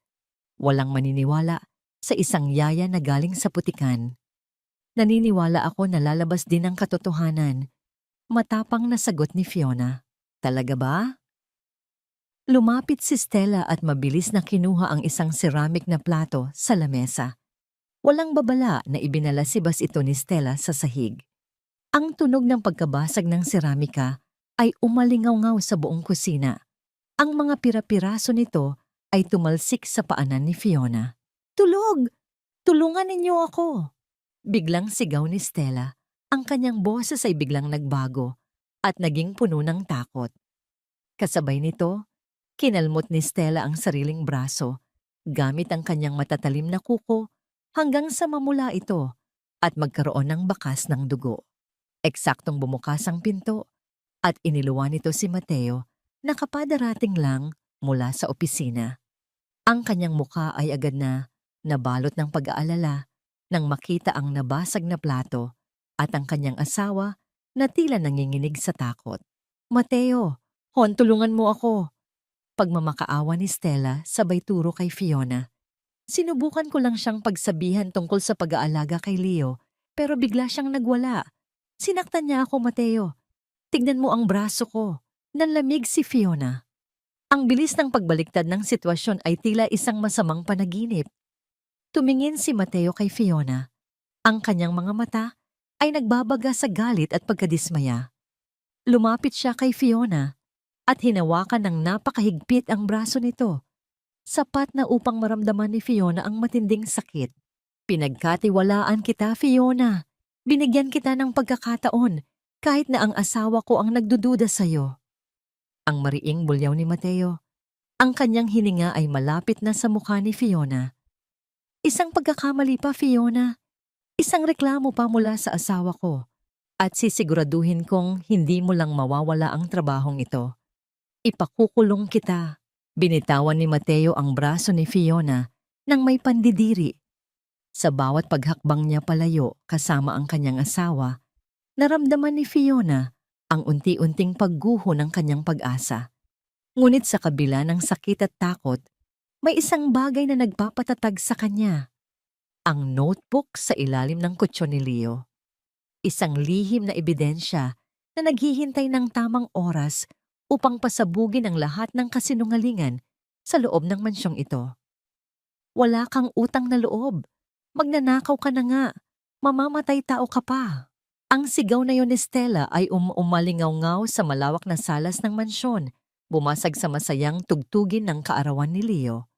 Walang maniniwala sa isang yaya na galing sa putikan. Naniniwala ako na lalabas din ang katotohanan. Matapang na sagot ni Fiona. Talaga ba? Lumapit si Stella at mabilis na kinuha ang isang ceramic na plato sa lamesa. Walang babala na ibinalasibas ito ni Stella sa sahig. Ang tunog ng pagkabasag ng seramika ay umalingaw-ngaw sa buong kusina. Ang mga pira-piraso nito ay tumalsik sa paanan ni Fiona. Tulog! Tulungan ninyo ako! Biglang sigaw ni Stella. Ang kanyang boses ay biglang nagbago at naging puno ng takot. Kasabay nito, kinalmot ni Stella ang sariling braso gamit ang kanyang matatalim na kuko hanggang sa mamula ito at magkaroon ng bakas ng dugo. Eksaktong bumukas ang pinto at iniluwan nito si Mateo na kapadarating lang mula sa opisina. Ang kanyang muka ay agad na nabalot ng pag-aalala nang makita ang nabasag na plato at ang kanyang asawa na tila nanginginig sa takot. Mateo, hon, tulungan mo ako. Pagmamakaawa ni Stella sabay turo kay Fiona. Sinubukan ko lang siyang pagsabihan tungkol sa pag-aalaga kay Leo pero bigla siyang nagwala. Sinaktan niya ako, Mateo. Tignan mo ang braso ko. Nanlamig si Fiona. Ang bilis ng pagbaliktad ng sitwasyon ay tila isang masamang panaginip. Tumingin si Mateo kay Fiona. Ang kanyang mga mata ay nagbabaga sa galit at pagkadismaya. Lumapit siya kay Fiona at hinawakan ng napakahigpit ang braso nito. Sapat na upang maramdaman ni Fiona ang matinding sakit. Pinagkatiwalaan kita, Fiona. Binigyan kita ng pagkakataon kahit na ang asawa ko ang nagdududa sa'yo. Ang mariing bulyaw ni Mateo. Ang kanyang hininga ay malapit na sa mukha ni Fiona. Isang pagkakamali pa, Fiona. Isang reklamo pa mula sa asawa ko. At sisiguraduhin kong hindi mo lang mawawala ang trabahong ito. Ipakukulong kita. Binitawan ni Mateo ang braso ni Fiona nang may pandidiri. Sa bawat paghakbang niya palayo kasama ang kanyang asawa, naramdaman ni Fiona ang unti-unting pagguho ng kanyang pag-asa. Ngunit sa kabila ng sakit at takot, may isang bagay na nagpapatatag sa kanya. Ang notebook sa ilalim ng kutsyon ni Leo. Isang lihim na ebidensya na naghihintay ng tamang oras upang pasabugin ang lahat ng kasinungalingan sa loob ng mansyong ito. Wala kang utang na loob. Magnanakaw ka na nga. Mamamatay tao ka pa. Ang sigaw na yon ni Stella ay umalingaw-ngaw sa malawak na salas ng mansyon, bumasag sa masayang tugtugin ng kaarawan ni Leo.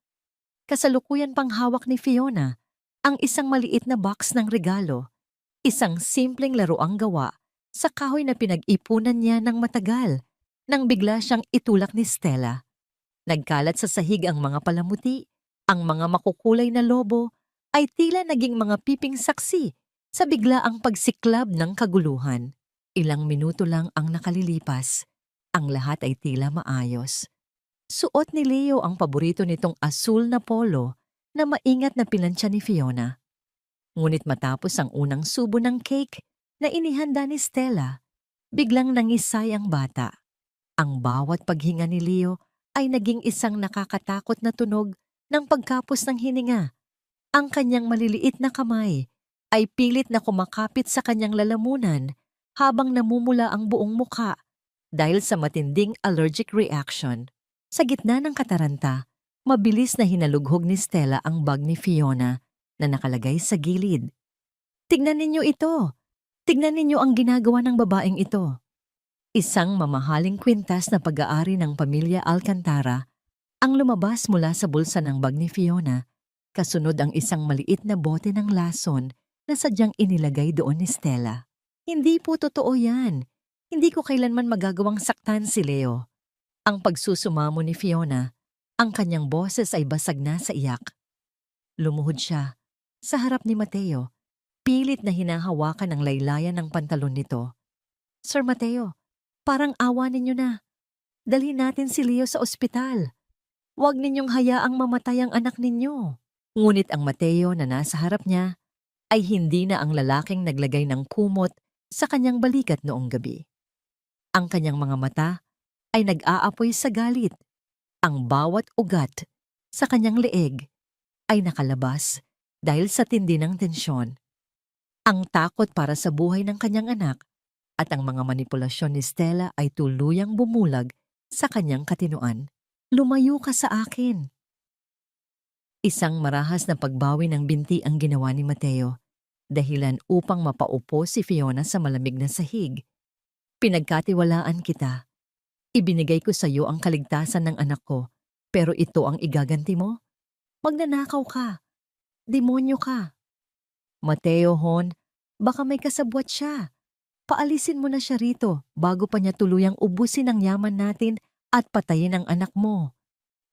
Kasalukuyan pang hawak ni Fiona ang isang maliit na box ng regalo, isang simpleng laruang gawa sa kahoy na pinag-ipunan niya ng matagal nang bigla siyang itulak ni Stella. Nagkalat sa sahig ang mga palamuti, ang mga makukulay na lobo ay tila naging mga piping saksi sa biglaang pagsiklab ng kaguluhan. Ilang minuto lang ang nakalilipas, ang lahat ay tila maayos. Suot ni Leo ang paborito nitong asul na polo na maingat na pinansya ni Fiona. Ngunit matapos ang unang subo ng cake na inihanda ni Stella, biglang nangisay ang bata. Ang bawat paghinga ni Leo ay naging isang nakakatakot na tunog ng pagkapos ng hininga. Ang kanyang maliliit na kamay ay pilit na kumakapit sa kanyang lalamunan habang namumula ang buong mukha dahil sa matinding allergic reaction. Sa gitna ng kataranta, mabilis na hinalughog ni Stella ang bag ni Fiona na nakalagay sa gilid. Tignan ninyo ito! Tignan ninyo ang ginagawa ng babaeng ito. Isang mamahaling kwintas na pag-aari ng pamilya Alcantara ang lumabas mula sa bulsa ng bag ni Fiona, kasunod ang isang maliit na bote ng lason na sadyang inilagay doon ni Stella. Hindi po totoo yan. Hindi ko kailanman magagawang saktan si Leo. Ang pagsusumamo ni Fiona, ang kanyang boses ay basag na sa iyak. Lumuhod siya sa harap ni Mateo, pilit na hinahawakan ang laylayan ng pantalon nito. Sir Mateo, parang awa ninyo na. Dalhin natin si Leo sa ospital. Huwag ninyong hayaang mamatay ang anak ninyo. Ngunit ang Mateo na nasa harap niya ay hindi na ang lalaking naglagay ng kumot sa kanyang balikat noong gabi. Ang kanyang mga mata ay nag-aapoy sa galit. Ang bawat ugat sa kanyang leeg ay nakalabas dahil sa tindi ng tensyon. Ang takot para sa buhay ng kanyang anak at ang mga manipulasyon ni Stella ay tuluyang bumulag sa kanyang katinoan. Lumayo ka sa akin. Isang marahas na pagbawi ng binti ang ginawa ni Mateo, dahilan upang mapaupo si Fiona sa malamig na sahig. Pinagkatiwalaan kita. Ibinigay ko sa iyo ang kaligtasan ng anak ko, pero ito ang igaganti mo? Magnanakaw ka. Demonyo ka. Mateo Hon, baka may kasabwat siya. Paalisin mo na siya rito bago pa niya tuluyang ubusin ang yaman natin at patayin ang anak mo.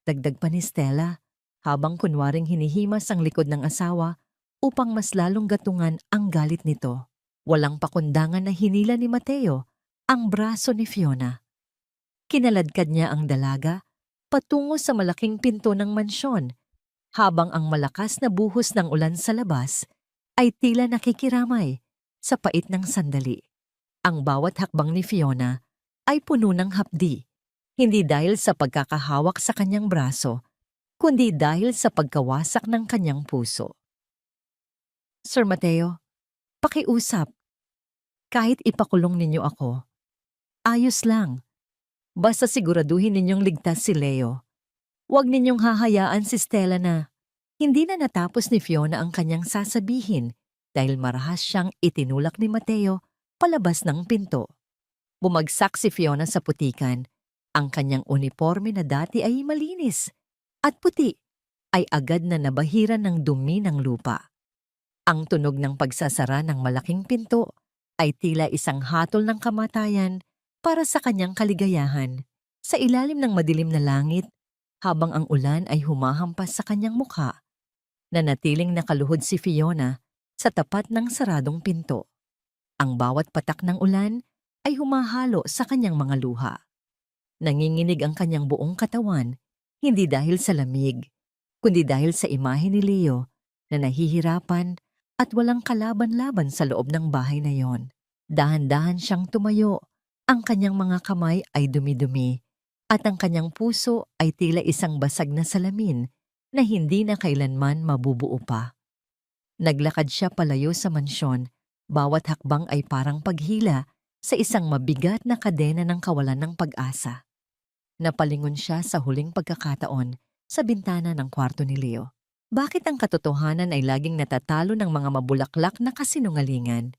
Dagdag pa ni Stella, habang kunwaring hinihimas ang likod ng asawa upang mas lalong gatungan ang galit nito. Walang pakundangan na hinila ni Mateo ang braso ni Fiona. Kinaladkad niya ang dalaga patungo sa malaking pinto ng mansyon, habang ang malakas na buhos ng ulan sa labas ay tila nakikiramay sa pait ng sandali. Ang bawat hakbang ni Fiona ay puno ng hapdi, hindi dahil sa pagkakahawak sa kanyang braso, kundi dahil sa pagkawasak ng kanyang puso. Sir Mateo, pakiusap. Kahit ipakulong ninyo ako, ayos lang. Basta siguraduhin ninyong ligtas si Leo. Huwag ninyong hahayaan si Stella na hindi na natapos ni Fiona ang kanyang sasabihin dahil marahas siyang itinulak ni Mateo palabas ng pinto. Bumagsak si Fiona sa putikan. Ang kanyang uniforme na dati ay malinis at puti ay agad na nabahiran ng dumi ng lupa. Ang tunog ng pagsasara ng malaking pinto ay tila isang hatol ng kamatayan para sa kanyang kaligayahan. Sa ilalim ng madilim na langit, habang ang ulan ay humahampas sa kanyang mukha, nanatiling nakaluhod si Fiona sa tapat ng saradong pinto. Ang bawat patak ng ulan ay humahalo sa kanyang mga luha. Nanginginig ang kanyang buong katawan, hindi dahil sa lamig, kundi dahil sa imahe ni Leo na nahihirapan at walang kalaban-laban sa loob ng bahay na yon. Dahan-dahan siyang tumayo, ang kanyang mga kamay ay dumi-dumi, at ang kanyang puso ay tila isang basag na salamin na hindi na kailanman mabubuo pa. Naglakad siya palayo sa mansyon, bawat hakbang ay parang paghila sa isang mabigat na kadena ng kawalan ng pag-asa. Napalingon siya sa huling pagkakataon sa bintana ng kwarto ni Leo. Bakit ang katotohanan ay laging natatalo ng mga mabulaklak na kasinungalingan?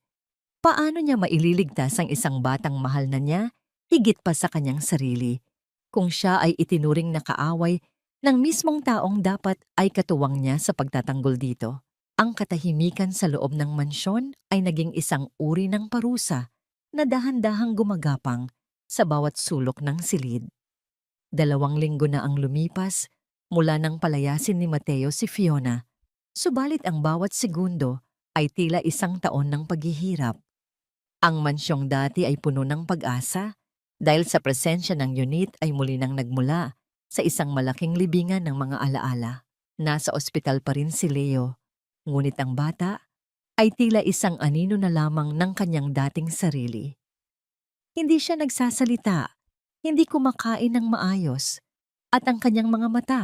Paano niya maililigtas ang isang batang mahal na niya higit pa sa kanyang sarili, kung siya ay itinuring na kaaway ng mismong taong dapat ay katuwang niya sa pagtatanggol dito? Ang katahimikan sa loob ng mansyon ay naging isang uri ng parusa na dahan-dahang gumagapang sa bawat sulok ng silid. 2 linggo na ang lumipas mula nang palayasin ni Mateo si Fiona, subalit ang bawat segundo ay tila 1 taon ng paghihirap. Ang mansyong dati ay puno ng pag-asa dahil sa presensya ng unit ay muli nang nagmula sa isang malaking libingan ng mga alaala. Nasa ospital pa rin si Leo, ngunit ang bata ay tila isang anino na lamang ng kanyang dating sarili. Hindi siya nagsasalita, hindi kumakain ng maayos, at ang kanyang mga mata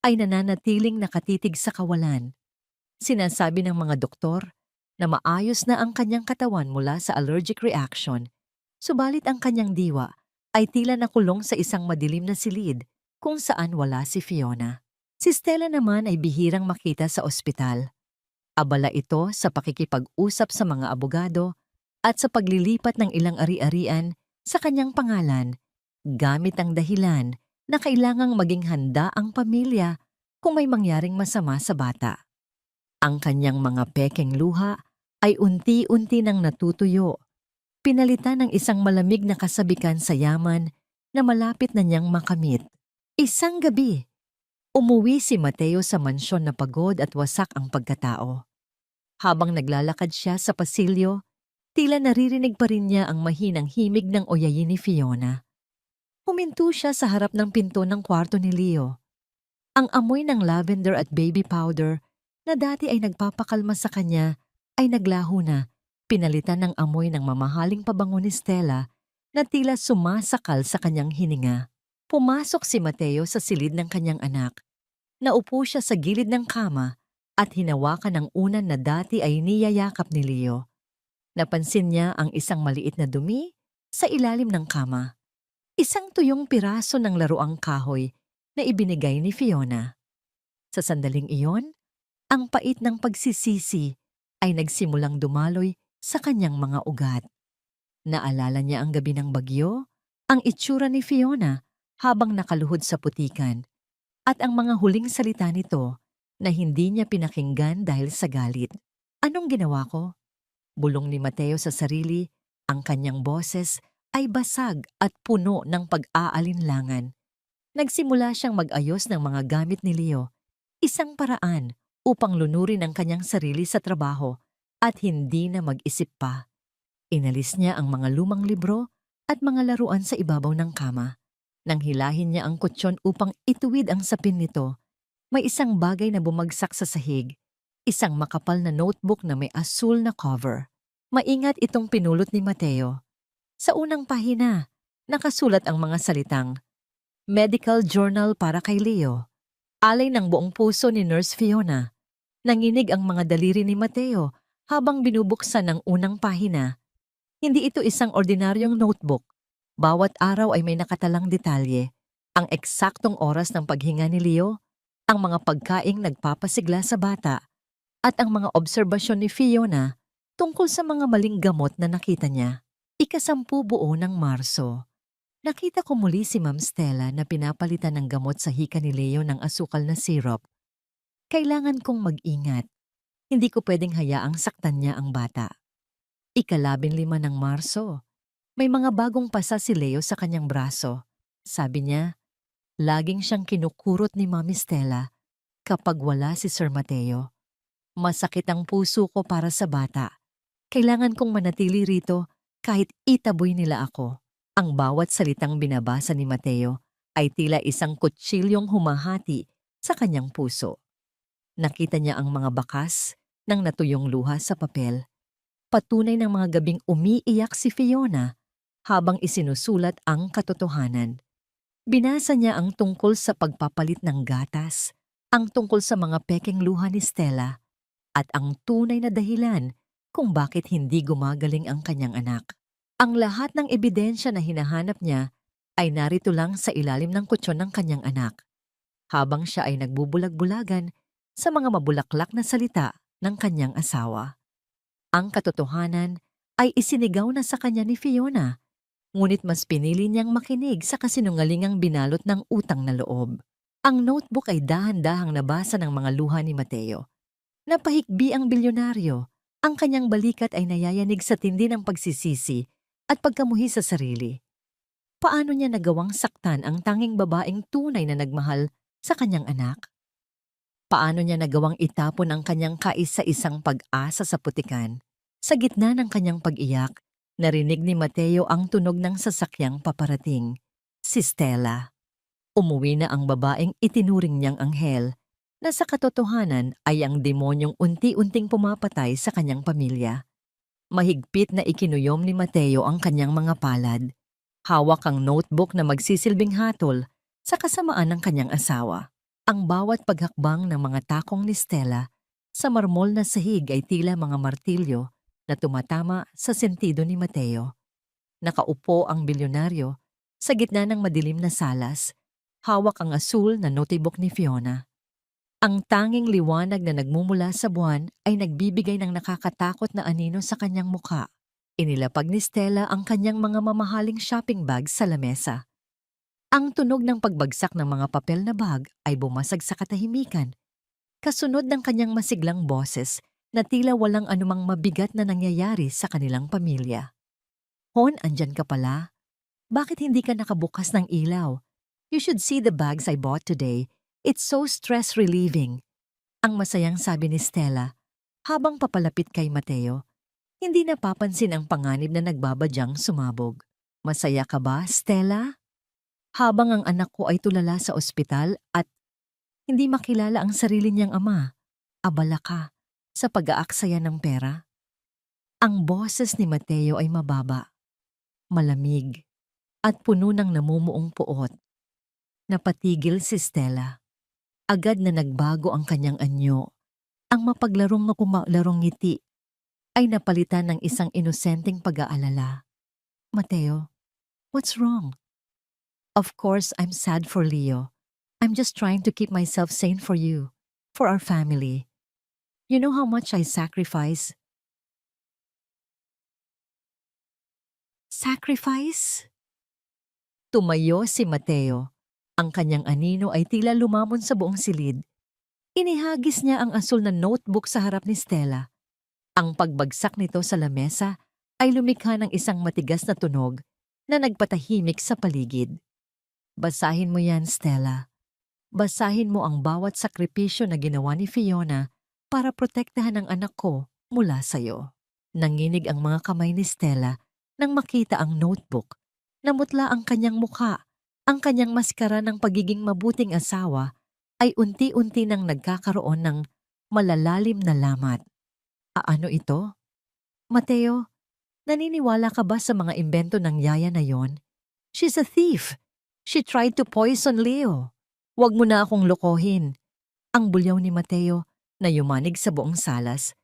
ay nananatiling nakatitig sa kawalan. Sinasabi ng mga doktor na maayos na ang kanyang katawan mula sa allergic reaction, subalit ang kanyang diwa ay tila nakulong sa isang madilim na silid kung saan wala si Fiona. Si Stella naman ay bihirang makita sa ospital. Abala ito sa pakikipag-usap sa mga abogado at sa paglilipat ng ilang ari-arian sa kanyang pangalan, gamit ang dahilan na kailangang maging handa ang pamilya kung may mangyaring masama sa bata. Ang kanyang mga pekeng luha ay unti-unti nang natutuyo, pinalitan ng isang malamig na kasabikan sa yaman na malapit na niyang makamit. Isang gabi, umuwi si Mateo sa mansyon na pagod at wasak ang pagkatao. Habang naglalakad siya sa pasilyo, tila naririnig pa rin niya ang mahinang himig ng oyayin ni Fiona. Huminto siya sa harap ng pinto ng kwarto ni Leo. Ang amoy ng lavender at baby powder na dati ay nagpapakalma sa kanya ay naglaho na, pinalitan ng amoy ng mamahaling pabango ni Stella na tila sumasakal sa kanyang hininga. Pumasok si Mateo sa silid ng kanyang anak. Naupo siya sa gilid ng kama at hinawakan ang unan na dati ay niyayakap ni Leo. Napansin niya ang isang maliit na dumi sa ilalim ng kama. Isang tuyong piraso ng laruang kahoy na ibinigay ni Fiona. Sa sandaling iyon, ang pait ng pagsisisi ay nagsimulang dumaloy sa kanyang mga ugat. Naalala niya ang gabi ng bagyo, ang itsura ni Fiona habang nakaluhod sa putikan, at ang mga huling salita nito na hindi niya pinakinggan dahil sa galit. Anong ginawa ko? Bulong ni Mateo sa sarili, ang kanyang boses ay basag at puno ng pag-aalinlangan. Nagsimula siyang mag-ayos ng mga gamit ni Leo, isang paraan upang lunurin ang kanyang sarili sa trabaho at hindi na mag-isip pa. Inalis niya ang mga lumang libro at mga laruan sa ibabaw ng kama. Nang hilahin niya ang kutsyon upang ituwid ang sapin nito, may isang bagay na bumagsak sa sahig, isang makapal na notebook na may asul na cover. Maingat itong pinulot ni Mateo. Sa unang pahina, nakasulat ang mga salitang, Medical Journal para kay Leo. Alay ng buong puso ni Nurse Fiona. Nanginig ang mga daliri ni Mateo habang binubuksan ang unang pahina. Hindi ito isang ordinaryong notebook. Bawat araw ay may nakatalang detalye. Ang eksaktong oras ng paghinga ni Leo, ang mga pagkaing nagpapasigla sa bata, at ang mga obserbasyon ni Fiona tungkol sa mga maling gamot na nakita niya. Ika-10 ng Marso. Nakita ko muli si Ma'am Stella na pinapalitan ng gamot sa hika ni Leo ng asukal na syrup. Kailangan kong mag-ingat. Hindi ko pwedeng hayaang saktan niya ang bata. Ika-15 ng Marso. May mga bagong pasa si Leo sa kanyang braso. Sabi niya, laging siyang kinukurot ni Mami Stella kapag wala si Sir Mateo. Masakit ang puso ko para sa bata. Kailangan kong manatili rito kahit itaboy nila ako. Ang bawat salitang binabasa ni Mateo ay tila isang kutsilyong humahati sa kanyang puso. Nakita niya ang mga bakas ng natuyong luha sa papel. Patunay ng mga gabing umiiyak si Fiona habang isinusulat ang katotohanan. Binasa niya ang tungkol sa pagpapalit ng gatas, ang tungkol sa mga pekeng luha ni Stella, at ang tunay na dahilan kung bakit hindi gumagaling ang kanyang anak. Ang lahat ng ebidensya na hinahanap niya ay narito lang sa ilalim ng kutsyon ng kanyang anak, habang siya ay nagbubulag-bulagan sa mga mabulaklak na salita ng kanyang asawa. Ang katotohanan ay isinigaw na sa kanya ni Fiona, ngunit mas pinili niyang makinig sa kasinungalingang binalot ng utang na loob. Ang notebook ay dahan-dahang nabasa ng mga luha ni Mateo. Napahikbi ang bilyonaryo, ang kanyang balikat ay nayayanig sa tindi ng pagsisisi at pagkamuhi sa sarili. Paano niya nagawang saktan ang tanging babaeng tunay na nagmahal sa kanyang anak? Paano niya nagawang itapon ang kanyang kaisa-isang pag-asa sa putikan? Sa gitna ng kanyang pag-iyak, narinig ni Mateo ang tunog ng sasakyang paparating. Si Stella. Umuwi na ang babaeng itinuring niyang anghel, na sa katotohanan ay ang demonyong unti-unting pumapatay sa kanyang pamilya. Mahigpit na ikinuyom ni Mateo ang kanyang mga palad. Hawak ang notebook na magsisilbing hatol sa kasamaan ng kanyang asawa. Ang bawat paghakbang ng mga takong ni Stella sa marmol na sahig ay tila mga martilyo na tumatama sa sentido ni Mateo. Nakaupo ang bilyonaryo sa gitna ng madilim na salas, hawak ang asul na notebook ni Fiona. Ang tanging liwanag na nagmumula sa buwan ay nagbibigay ng nakakatakot na anino sa kanyang mukha. Inilapag ni Stella ang kanyang mga mamahaling shopping bag sa lamesa. Ang tunog ng pagbagsak ng mga papel na bag ay bumasag sa katahimikan, kasunod ng kanyang masiglang boses na tila walang anumang mabigat na nangyayari sa kanilang pamilya. Hon, andyan ka pala. Bakit hindi ka nakabukas ng ilaw? You should see the bags I bought today. It's so stress-relieving. Ang masayang sabi ni Stella habang papalapit kay Mateo. Hindi napapansin ang panganib na nagbabadyang sumabog. Masaya ka ba, Stella? Habang ang anak ko ay tulala sa ospital at Hindi makilala ang sarili niyang ama. Abala ka sa pag-aaksaya ng pera. Ang boses ni Mateo ay mababa, malamig, at puno ng namumuong puot. Napatigil si Stella. Agad na nagbago ang kanyang anyo. Ang mapaglarong makumalarong ngiti ay napalitan ng isang inosenteng pag-aalala. Mateo, what's wrong? Of course, I'm sad for Leo. I'm just trying to keep myself sane for you, for our family. You know how much I sacrifice? Sacrifice? Tumayo si Mateo. Ang kanyang anino ay tila lumamon sa buong silid. Inihagis niya ang asul na notebook sa harap ni Stella. Ang pagbagsak nito sa lamesa ay lumikha ng isang matigas na tunog na nagpatahimik sa paligid. Basahin mo yan, Stella. Basahin mo ang bawat sakripisyo na ginawa ni Fiona para protektahan ang anak ko mula sa'yo. Nanginig ang mga kamay ni Stella nang makita ang notebook. Namutla ang kanyang mukha. Ang kanyang maskara ng pagiging mabuting asawa ay unti-unti nang nagkakaroon ng malalalim na lamat. Ano ito? Mateo, naniniwala ka ba sa mga imbento ng yaya na yon? She's a thief. She tried to poison Leo. Huwag mo na akong lokohin. Ang bulyaw ni Mateo na yumanig sa buong salas.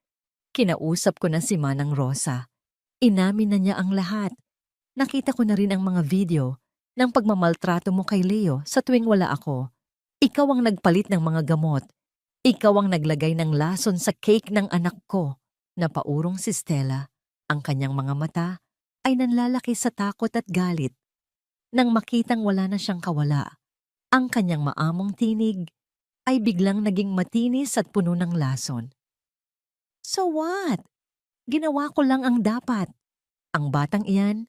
Kinausap ko na si Manang Rosa. Inamin na niya ang lahat. Nakita ko na rin ang mga video ng pagmamaltrato mo kay Leo sa tuwing wala ako. Ikaw ang nagpalit ng mga gamot. Ikaw ang naglagay ng lason sa cake ng anak ko. Napaurong si Stella. Ang kanyang mga mata ay nanlalaki sa takot at galit. Nang makitang wala na siyang kawala, ang kanyang maamong tinig ay biglang naging matinis at puno ng lason. So what? Ginawa ko lang ang dapat. Ang batang iyan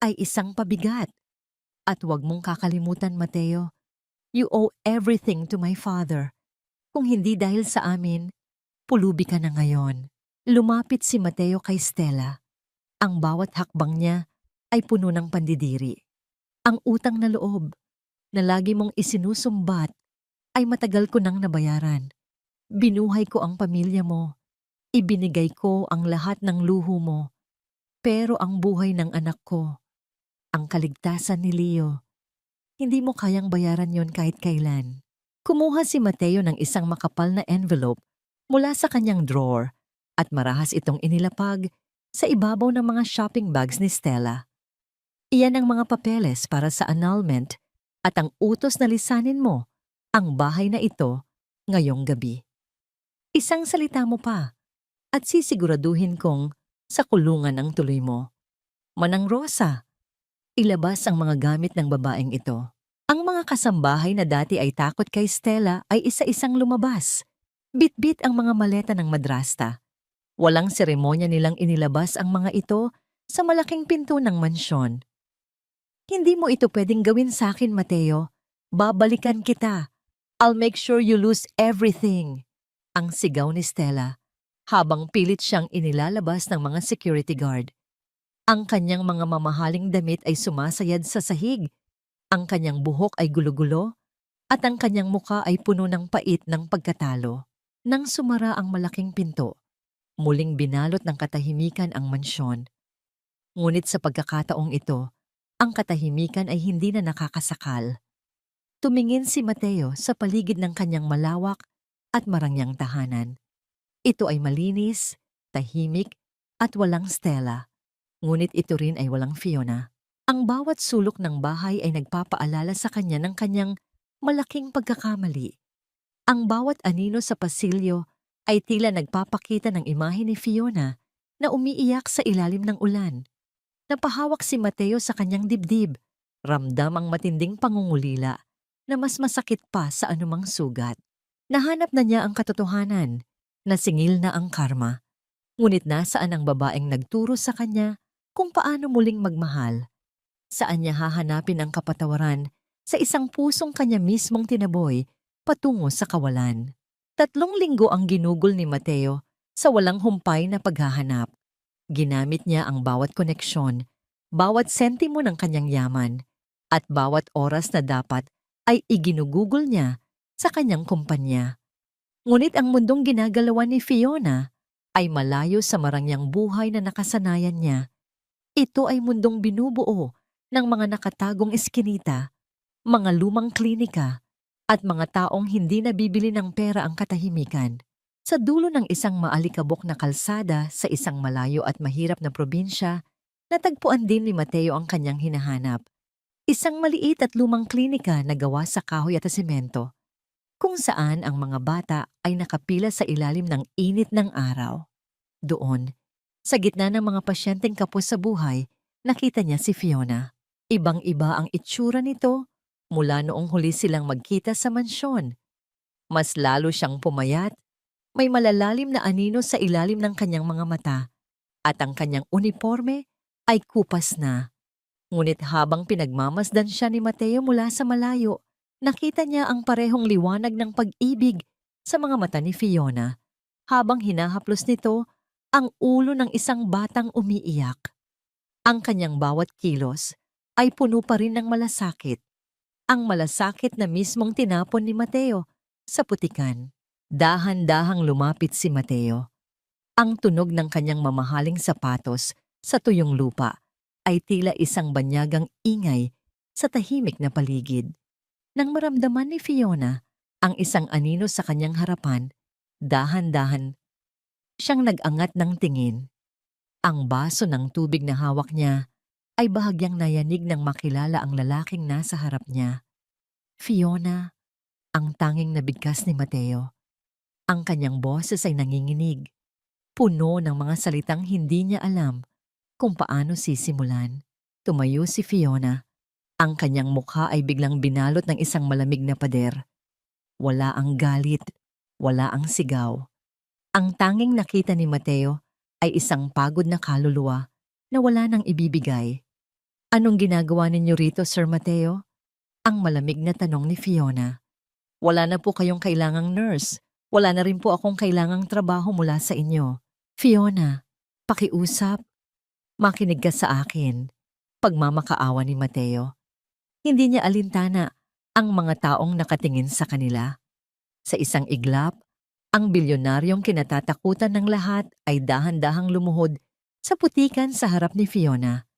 ay isang pabigat. At huwag mong kakalimutan, Mateo, you owe everything to my father. Kung hindi dahil sa amin, pulubi ka na ngayon. Lumapit si Mateo kay Stella. Ang bawat hakbang niya ay puno ng pandidiri. Ang utang na loob na lagi mong isinusumbat ay matagal ko nang nabayaran. Binuhay ko ang pamilya mo. Ibinigay ko ang lahat ng luho mo. Pero ang buhay ng anak ko, ang kaligtasan ni Leo, hindi mo kayang bayaran yon kahit kailan. Kumuha si Mateo ng isang makapal na envelope mula sa kanyang drawer at marahas itong inilapag sa ibabaw ng mga shopping bags ni Stella. Iyan ang mga papeles para sa annulment at ang utos na lisanin mo ang bahay na ito ngayong gabi. Isang salita mo pa at sisiguraduhin kong sa kulungan ang tuloy mo. Manang Rosa, ilabas ang mga gamit ng babaeng ito. Ang mga kasambahay na dati ay takot kay Stella ay isa-isang lumabas. Bit-bit ang mga maleta ng madrasta. Walang seremonya nilang inilabas ang mga ito sa malaking pinto ng mansyon. Hindi mo ito pwedeng gawin sa akin, Mateo. Babalikan kita. I'll make sure you lose everything. Ang sigaw ni Stella habang pilit siyang inilalabas ng mga security guard. Ang kanyang mga mamahaling damit ay sumasayad sa sahig. Ang kanyang buhok ay gulo-gulo at ang kanyang muka ay puno ng pait ng pagkatalo. Nang sumara ang malaking pinto, muling binalot ng katahimikan ang mansyon. Ngunit sa pagkakataong ito, ang katahimikan ay hindi na nakakasakal. Tumingin si Mateo sa paligid ng kanyang malawak at marangyang tahanan. Ito ay malinis, tahimik, at walang Stella. Ngunit ito rin ay walang Fiona. Ang bawat sulok ng bahay ay nagpapaalala sa kanya ng kanyang malaking pagkakamali. Ang bawat anino sa pasilyo ay tila nagpapakita ng imahe ni Fiona na umiiyak sa ilalim ng ulan. Napahawak si Mateo sa kanyang dibdib. Ramdam ang matinding pangungulila na mas masakit pa sa anumang sugat. Nahanap na niya ang katotohanan. Nasingil na ang karma. Ngunit nasaan ang babaeng nagturo sa kanya kung paano muling magmahal? Saan niya hahanapin ang kapatawaran sa isang pusong kanya mismong tinaboy patungo sa kawalan? 3 linggo ang ginugol ni Mateo sa walang humpay na paghahanap. Ginamit niya ang bawat koneksyon, bawat sentimo ng kanyang yaman, at bawat oras na dapat ay iginugugol niya sa kanyang kumpanya. Ngunit ang mundong ginagalawan ni Fiona ay malayo sa marangyang buhay na nakasanayan niya. Ito ay mundong binubuo ng mga nakatagong eskinita, mga lumang klinika, at mga taong hindi nabibili ng pera ang katahimikan. Sa dulo ng isang maalikabok na kalsada sa isang malayo at mahirap na probinsya, natagpuan din ni Mateo ang kanyang hinahanap. Isang maliit at lumang klinika na gawa sa kahoy at semento, kung saan ang mga bata ay nakapila sa ilalim ng init ng araw. Doon, sa gitna ng mga pasyenteng kapos sa buhay, nakita niya si Fiona. Ibang-iba ang itsura nito mula noong huli silang magkita sa mansyon. Mas lalo siyang pumayat, may malalalim na anino sa ilalim ng kanyang mga mata, at ang kanyang uniforme ay kupas na. Ngunit habang pinagmamasdan siya ni Mateo mula sa malayo, nakita niya ang parehong liwanag ng pag-ibig sa mga mata ni Fiona, habang hinahaplos nito ang ulo ng isang batang umiiyak. Ang kanyang bawat kilos ay puno pa rin ng malasakit. Ang malasakit na mismong tinapon ni Mateo sa putikan. Dahan-dahang lumapit si Mateo. Ang tunog ng kanyang mamahaling sapatos sa tuyong lupa ay tila isang banyagang ingay sa tahimik na paligid. Nang maramdaman ni Fiona ang isang anino sa kanyang harapan, dahan-dahan siyang nag-angat ng tingin. Ang baso ng tubig na hawak niya ay bahagyang nayanig nang makilala ang lalaking nasa harap niya. Fiona, ang tanging nabigkas ni Mateo. Ang kanyang boses ay nanginginig, puno ng mga salitang hindi niya alam kung paano sisimulan. Tumayo si Fiona. Ang kanyang mukha ay biglang binalot ng isang malamig na pader. Wala ang galit, wala ang sigaw. Ang tanging nakita ni Mateo ay isang pagod na kaluluwa na wala nang ibibigay. Anong ginagawa ninyo rito, Sir Mateo? Ang malamig na tanong ni Fiona. Wala na po kayong kailangang nurse. Wala na rin po akong kailangang trabaho mula sa inyo. Fiona, pakiusap. Makinig ka sa akin. Pagmamakaawa ni Mateo. Hindi niya alintana ang mga taong nakatingin sa kanila. Sa isang iglap, ang bilyonaryong kinatatakutan ng lahat ay dahan-dahang lumuhod sa putikan sa harap ni Fiona.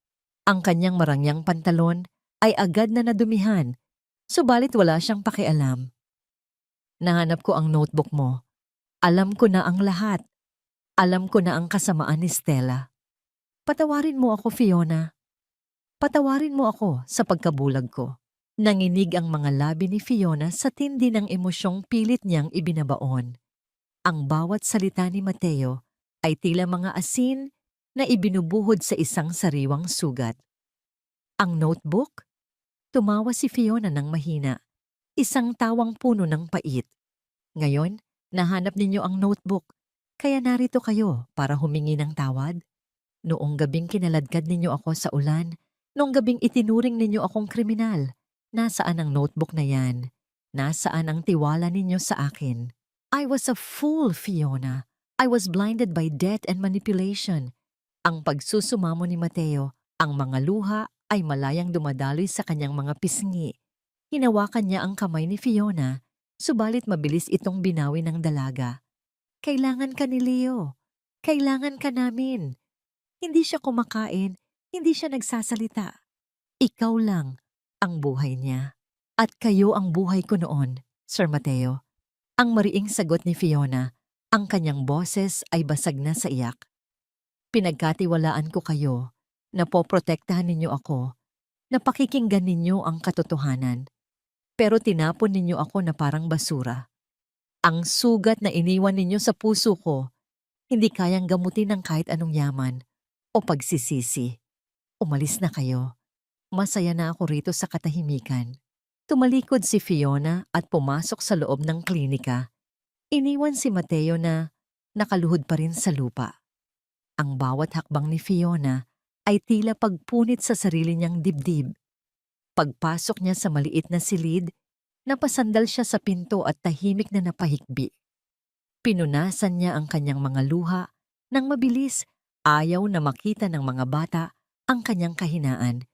Ang kanyang marangyang pantalon ay agad na nadumihan, subalit wala siyang pakialam. Nahanap ko ang notebook mo. Alam ko na ang lahat. Alam ko na ang kasamaan ni Stella. Patawarin mo ako, Fiona. Patawarin mo ako sa pagkabulag ko. Nanginig ang mga labi ni Fiona sa tindi ng emosyong pilit niyang ibinabaon. Ang bawat salita ni Mateo ay tila mga asin na ibinubuhod sa isang sariwang sugat. Ang notebook? Tumawa si Fiona ng mahina. Isang tawang puno ng pait. Ngayon, nahanap ninyo ang notebook, kaya narito kayo para humingi ng tawad. Noong gabing kinaladkad ninyo ako sa ulan, noong gabing itinuring ninyo akong kriminal, nasaan ang notebook na yan? Nasaan ang tiwala ninyo sa akin? I was a fool, Fiona. I was blinded by debt and manipulation. Ang pagsusumamo ni Mateo, ang mga luha ay malayang dumadaloy sa kanyang mga pisngi. Hinawakan niya ang kamay ni Fiona, subalit mabilis itong binawi ng dalaga. Kailangan ka ni Leo. Kailangan ka namin. Hindi siya kumakain, hindi siya nagsasalita. Ikaw lang ang buhay niya. At kayo ang buhay ko noon, Sir Mateo. Ang mariing sagot ni Fiona, ang kanyang boses ay basag na sa iyak. Pinagkatiwalaan ko kayo, napoprotektahan ninyo ako, napakikinggan ninyo ang katotohanan. Pero tinapon ninyo ako na parang basura. Ang sugat na iniwan ninyo sa puso ko, hindi kayang gamutin ng kahit anong yaman o pagsisisi. Umalis na kayo. Masaya na ako rito sa katahimikan. Tumalikod si Fiona at pumasok sa loob ng klinika. Iniwan si Mateo na nakaluhod pa rin sa lupa. Ang bawat hakbang ni Fiona ay tila pagpunit sa sarili niyang dibdib. Pagpasok niya sa maliit na silid, napasandal siya sa pinto at tahimik na napahikbi. Pinunasan niya ang kanyang mga luha nang mabilis, ayaw na makita ng mga bata ang kanyang kahinaan.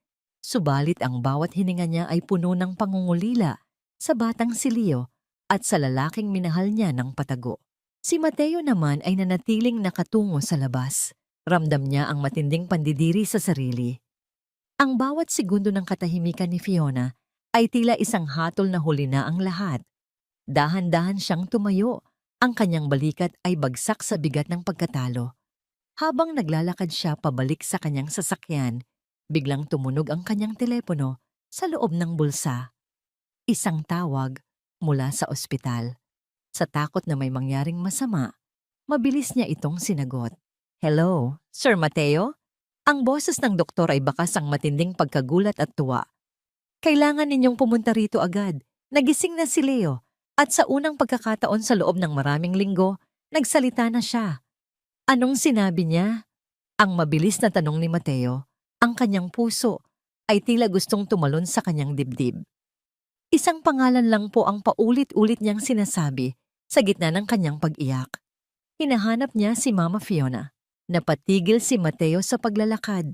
Subalit ang bawat hininga niya ay puno ng pangungulila sa batang si Leo at sa lalaking minahal niya ng patago. Si Mateo naman ay nanatiling nakatungo sa labas. Ramdam niya ang matinding pandidiri sa sarili. Ang bawat segundo ng katahimikan ni Fiona ay tila isang hatol na huli na ang lahat. Dahan-dahan siyang tumayo. Ang kanyang balikat ay bagsak sa bigat ng pagkatalo. Habang naglalakad siya pabalik sa kanyang sasakyan, biglang tumunog ang kanyang telepono sa loob ng bulsa. Isang tawag mula sa ospital. Sa takot na may mangyaring masama, mabilis niya itong sinagot. Hello, Sir Mateo? Ang boses ng doktor ay bakas ang matinding pagkagulat at tuwa. Kailangan ninyong pumunta rito agad. Nagising na si Leo at sa unang pagkakataon sa loob ng maraming linggo, nagsalita na siya. Anong sinabi niya? Ang mabilis na tanong ni Mateo. Ang kanyang puso ay tila gustong tumalon sa kanyang dibdib. Isang pangalan lang po ang paulit-ulit niyang sinasabi sa gitna ng kanyang pag-iyak. Hinahanap niya si Mama Fiona. Napatigil si Mateo sa paglalakad.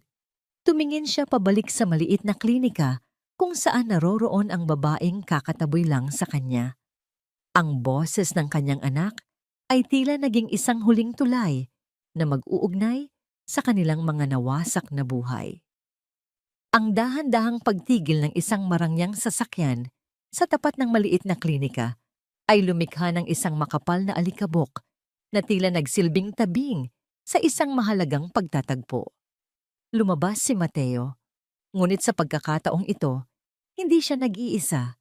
Tumingin siya pabalik sa maliit na klinika kung saan naroroon ang babaeng kakataboy lang sa kanya. Ang boses ng kanyang anak ay tila naging isang huling tulay na mag-uugnay sa kanilang mga nawasak na buhay. Ang dahan-dahang pagtigil ng isang marangyang sasakyan sa tapat ng maliit na klinika ay lumikha ng isang makapal na alikabok na tila nagsilbing tabing sa isang mahalagang pagtatagpo. Lumabas si Mateo, ngunit sa pagkakataong ito, hindi siya nag-iisa.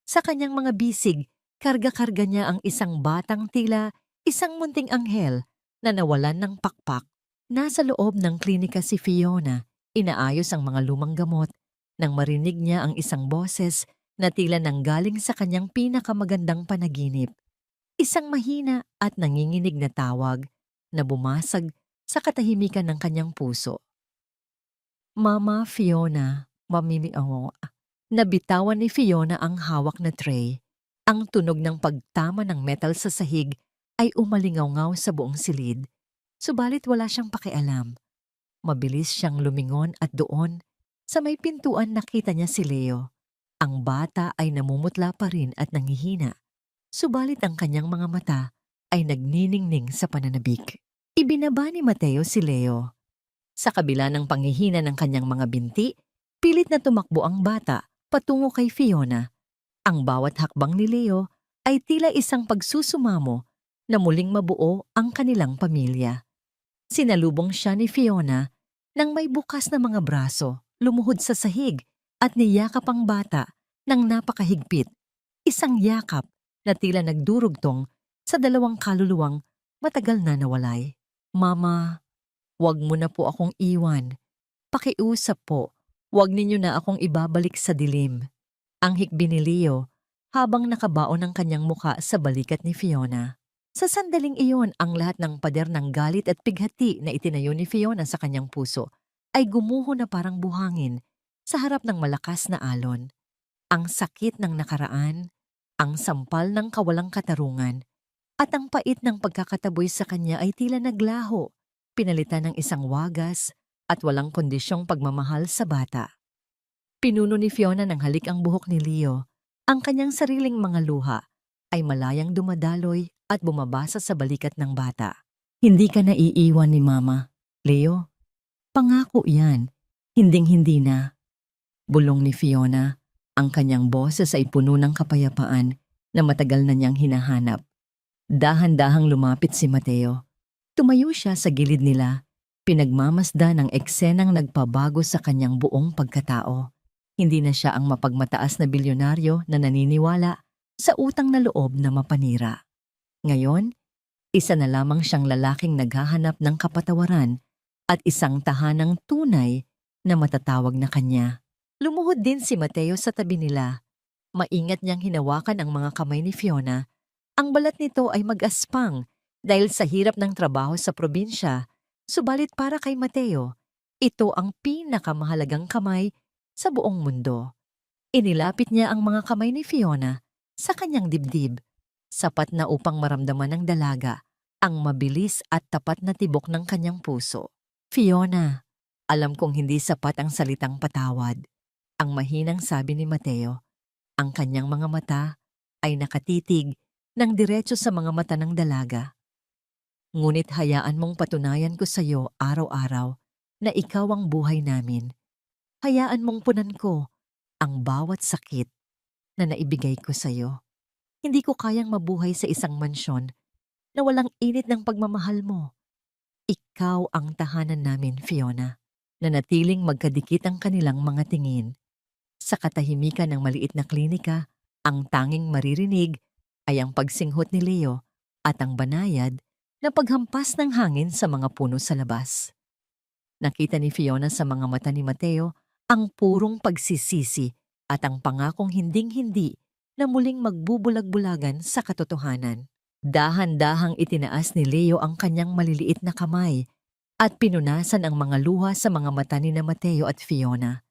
Sa kanyang mga bisig, karga-karga niya ang isang batang tila isang munting anghel na nawalan ng pakpak. Nasa loob ng klinika si Fiona, inaayos ang mga lumang gamot nang marinig niya ang isang boses na tila nanggaling sa kanyang pinakamagandang panaginip. Isang mahina at nanginginig na tawag na bumasag sa katahimikan ng kanyang puso. Mama Fiona, mamili ako. Nabitawan ni Fiona ang hawak na tray. Ang tunog ng pagtama ng metal sa sahig ay umalingaw-ngaw sa buong silid. Subalit wala siyang pakialam. Mabilis siyang lumingon at doon, sa may pintuan nakita niya si Leo. Ang bata ay namumutla pa rin at nangihina. Subalit ang kanyang mga mata ay nagniningning sa pananabik. Ibinaba ni Mateo si Leo. Sa kabila ng panghihina ng kanyang mga binti, pilit na tumakbo ang bata patungo kay Fiona. Ang bawat hakbang ni Leo ay tila isang pagsusumamo na muling mabuo ang kanilang pamilya. Sinalubong siya ni Fiona nang may bukas na mga braso, lumuhod sa sahig at niyakap ang bata ng napakahigpit. Isang yakap na tila nagdurugtong sa dalawang kaluluwang matagal na nawalay. Mama, wag mo na po akong iwan. Pakiusap po, wag ninyo na akong ibabalik sa dilim. Ang hikbi ni Leo habang nakabaon ang kanyang muka sa balikat ni Fiona. Sa sandaling iyon, ang lahat ng pader ng galit at pighati na itinayo ni Fiona sa kanyang puso ay gumuho na parang buhangin sa harap ng malakas na alon. Ang sakit ng nakaraan, ang sampal ng kawalang katarungan, at ang pait ng pagkakataboy sa kanya ay tila naglaho, pinalitan ng isang wagas at walang kondisyong pagmamahal sa bata. Pinuno ni Fiona ng halik ang buhok ni Leo. Ang kanyang sariling mga luha ay malayang dumadaloy at bumabasa sa balikat ng bata. Hindi ka naiiwan ni Mama, Leo. Pangako yan, hinding-hindi na. Bulong ni Fiona, ang kanyang boses ay puno ng kapayapaan na matagal na niyang hinahanap. Dahan-dahang lumapit si Mateo. Tumayo siya sa gilid nila, pinagmamasdan ang eksenang nagpabago sa kanyang buong pagkatao. Hindi na siya ang mapagmataas na bilyonaryo na naniniwala sa utang na loob na mapanira. Ngayon, isa na lamang siyang lalaking naghahanap ng kapatawaran at isang tahanang tunay na matatawag na kanya. Lumuhod din si Mateo sa tabi nila. Maingat niyang hinawakan ang mga kamay ni Fiona. Ang balat nito ay mag-aspang dahil sa hirap ng trabaho sa probinsya, subalit para kay Mateo, ito ang pinakamahalagang kamay sa buong mundo. Inilapit niya ang mga kamay ni Fiona sa kanyang dibdib, sapat na upang maramdaman ng dalaga ang mabilis at tapat na tibok ng kanyang puso. Fiona, alam kong hindi sapat ang salitang patawad. Ang mahinang sabi ni Mateo, ang kanyang mga mata ay nakatitig ng diretso sa mga mata ng dalaga. Ngunit hayaan mong patunayan ko sa iyo araw-araw na ikaw ang buhay namin. Hayaan mong punan ko ang bawat sakit na naibigay ko sa iyo. Hindi ko kayang mabuhay sa isang mansyon na walang init ng pagmamahal mo. Ikaw ang tahanan namin, Fiona. Nanatiling magkadikit ang kanilang mga tingin. Sa katahimikan ng maliit na klinika, ang tanging maririnig ay ang pagsinghot ni Leo at ang banayad na paghampas ng hangin sa mga puno sa labas. Nakita ni Fiona sa mga mata ni Mateo ang purong pagsisisi at ang pangakong hinding-hindi na muling magbubulag-bulagan sa katotohanan. Dahan-dahang itinaas ni Leo ang kanyang maliliit na kamay at pinunasan ang mga luha sa mga mata ni na Mateo at Fiona.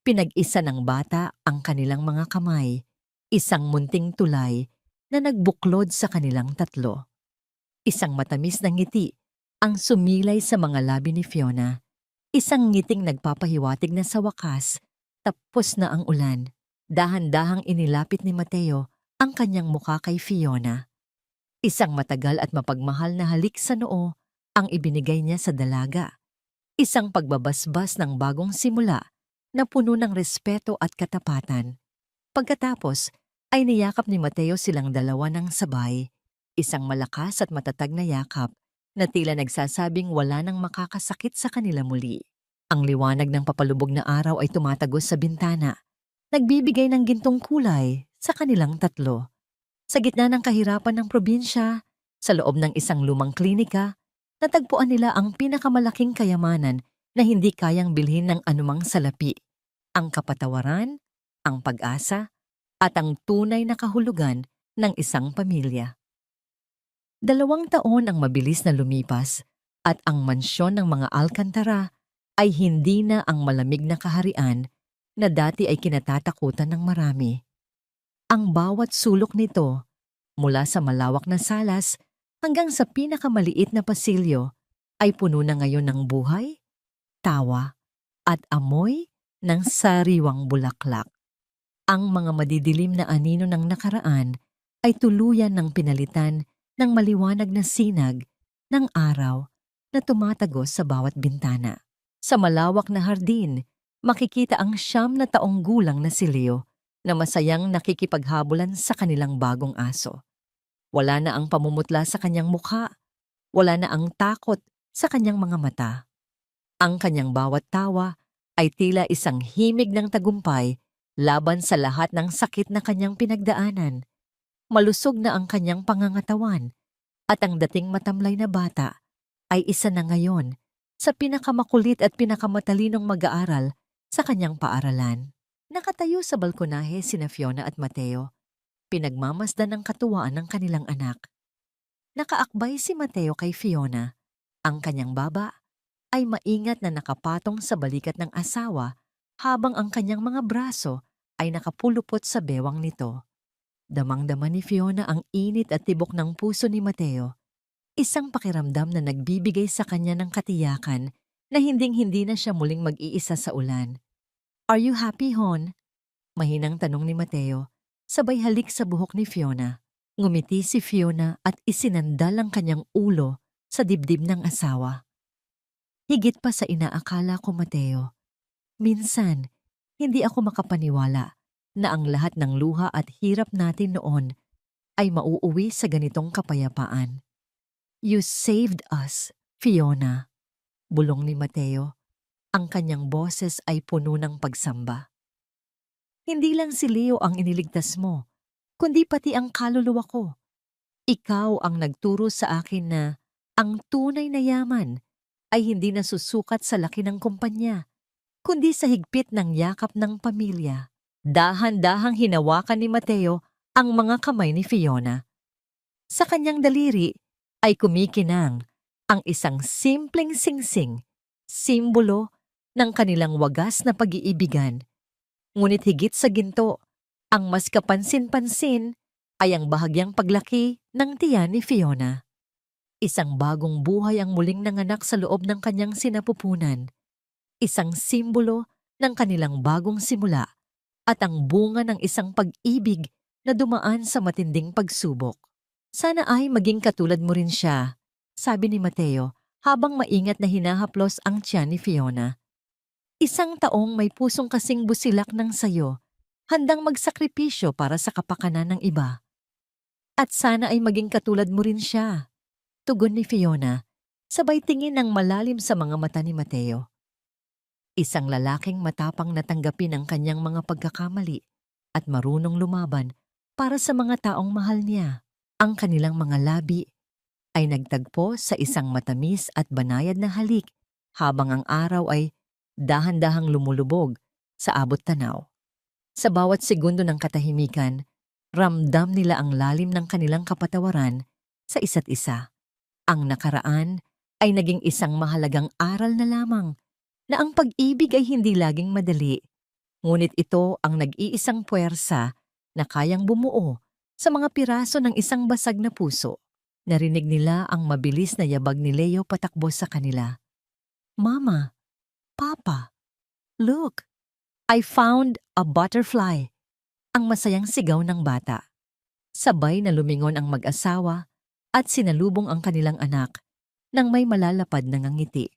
Pinag-isa ng bata ang kanilang mga kamay, isang munting tulay na nagbuklod sa kanilang tatlo. Isang matamis na ngiti ang sumilay sa mga labi ni Fiona. Isang ngiting nagpapahiwatig na sa wakas, tapos na ang ulan. Dahan-dahang inilapit ni Mateo ang kanyang mukha kay Fiona. Isang matagal at mapagmahal na halik sa noo ang ibinigay niya sa dalaga. Isang pagbabasbas ng bagong simula na puno ng respeto at katapatan. Pagkatapos ay niyakap ni Mateo silang dalawa ng sabay, isang malakas at matatag na yakap na tila nagsasabing wala nang makakasakit sa kanila muli. Ang liwanag ng papalubog na araw ay tumatagos sa bintana, nagbibigay ng gintong kulay sa kanilang tatlo. Sa gitna ng kahirapan ng probinsya, sa loob ng isang lumang klinika, natagpuan nila ang pinakamalaking kayamanan na hindi kayang bilhin ng anumang salapi, ang kapatawaran, ang pag-asa, at ang tunay na kahulugan ng isang pamilya. 2 taon ang mabilis na lumipas at ang mansyon ng mga Alcantara ay hindi na ang malamig na kaharian na dati ay kinatatakutan ng marami. Ang bawat sulok nito, mula sa malawak na salas hanggang sa pinakamaliit na pasilyo, ay puno na ngayon ng buhay, tawa, at amoy ng sariwang bulaklak. Ang mga madidilim na anino ng nakaraan ay tuluyan ng pinalitan ng maliwanag na sinag ng araw na tumatagos sa bawat bintana. Sa malawak na hardin, makikita ang 9 na taong gulang na si Leo na masayang nakikipaghabulan sa kanilang bagong aso. Wala na ang pamumutla sa kanyang mukha, wala na ang takot sa kanyang mga mata. Ang kanyang bawat tawa ay tila isang himig ng tagumpay laban sa lahat ng sakit na kanyang pinagdaanan. Malusog na ang kanyang pangangatawan at ang dating matamlay na bata ay isa na ngayon sa pinakamakulit at pinakamatalinong mag-aaral sa kanyang paaralan. Nakatayo sa balkonahe sina Fiona at Mateo, pinagmamasdan ng katuwaan ng kanilang anak. Nakaakbay si Mateo kay Fiona. Ang kanyang baba ay maingat na nakapatong sa balikat ng asawa habang ang kanyang mga braso ay nakapulupot sa bewang nito. Damang-dama ni Fiona ang init at tibok ng puso ni Mateo, isang pakiramdam na nagbibigay sa kanya ng katiyakan na hinding-hindi na siya muling mag-iisa sa ulan. "Are you happy, Hon?" Mahinang tanong ni Mateo, sabay halik sa buhok ni Fiona. Ngumiti si Fiona at isinandal ang kanyang ulo sa dibdib ng asawa. "Higit pa sa inaakala ko, Mateo. Minsan, hindi ako makapaniwala na ang lahat ng luha at hirap natin noon ay mauuwi sa ganitong kapayapaan. You saved us, Fiona," bulong ni Mateo. Ang kanyang boses ay puno ng pagsamba. "Hindi lang si Leo ang iniligtas mo, kundi pati ang kaluluwa ko. Ikaw ang nagturo sa akin na ang tunay na yaman ay hindi nasusukat sa laki ng kumpanya, kundi sa higpit ng yakap ng pamilya." Dahan-dahang hinawakan ni Mateo ang mga kamay ni Fiona. Sa kanyang daliri ay kumikinang ang isang simpleng singsing, simbolo ng kanilang wagas na pag-iibigan. Ngunit higit sa ginto, ang mas kapansin-pansin ay ang bahagyang paglaki ng tiyan ni Fiona. Isang bagong buhay ang muling nanganak sa loob ng kanyang sinapupunan. Isang simbolo ng kanilang bagong simula at ang bunga ng isang pag-ibig na dumaan sa matinding pagsubok. Sana ay maging katulad mo rin siya, sabi ni Mateo habang maingat na hinahaplos ang tiyan ni Fiona. Isang taong may pusong kasing busilak ng sayo, handang magsakripisyo para sa kapakanan ng iba. At sana ay maging katulad mo rin siya, tugon ni Fiona, sabay tingin ng malalim sa mga mata ni Mateo. Isang lalaking matapang na tanggapin ang kanyang mga pagkakamali at marunong lumaban para sa mga taong mahal niya. Ang kanilang mga labi ay nagtagpo sa isang matamis at banayad na halik habang ang araw ay dahan-dahang lumulubog sa abot tanaw. Sa bawat segundo ng katahimikan, ramdam nila ang lalim ng kanilang kapatawaran sa isa't isa. Ang nakaraan ay naging isang mahalagang aral na lamang na ang pag-ibig ay hindi laging madali, ngunit ito ang nag-iisang puwersa na kayang bumuo sa mga piraso ng isang basag na puso. Narinig nila ang mabilis na yabag ni Leo patakbo sa kanila. Mama, Papa, look! I found a butterfly! Ang masayang sigaw ng bata. Sabay na lumingon ang mag-asawa at sinalubong ang kanilang anak nang may malalapad na ngiti.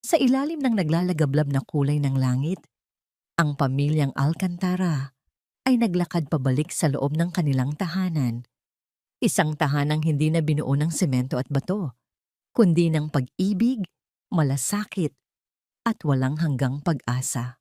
Sa ilalim ng naglalagablab na kulay ng langit, ang pamilyang Alcantara ay naglakad pabalik sa loob ng kanilang tahanan. Isang tahanang hindi na binuo ng semento at bato, kundi ng pag-ibig, malasakit, at walang hanggang pag-asa.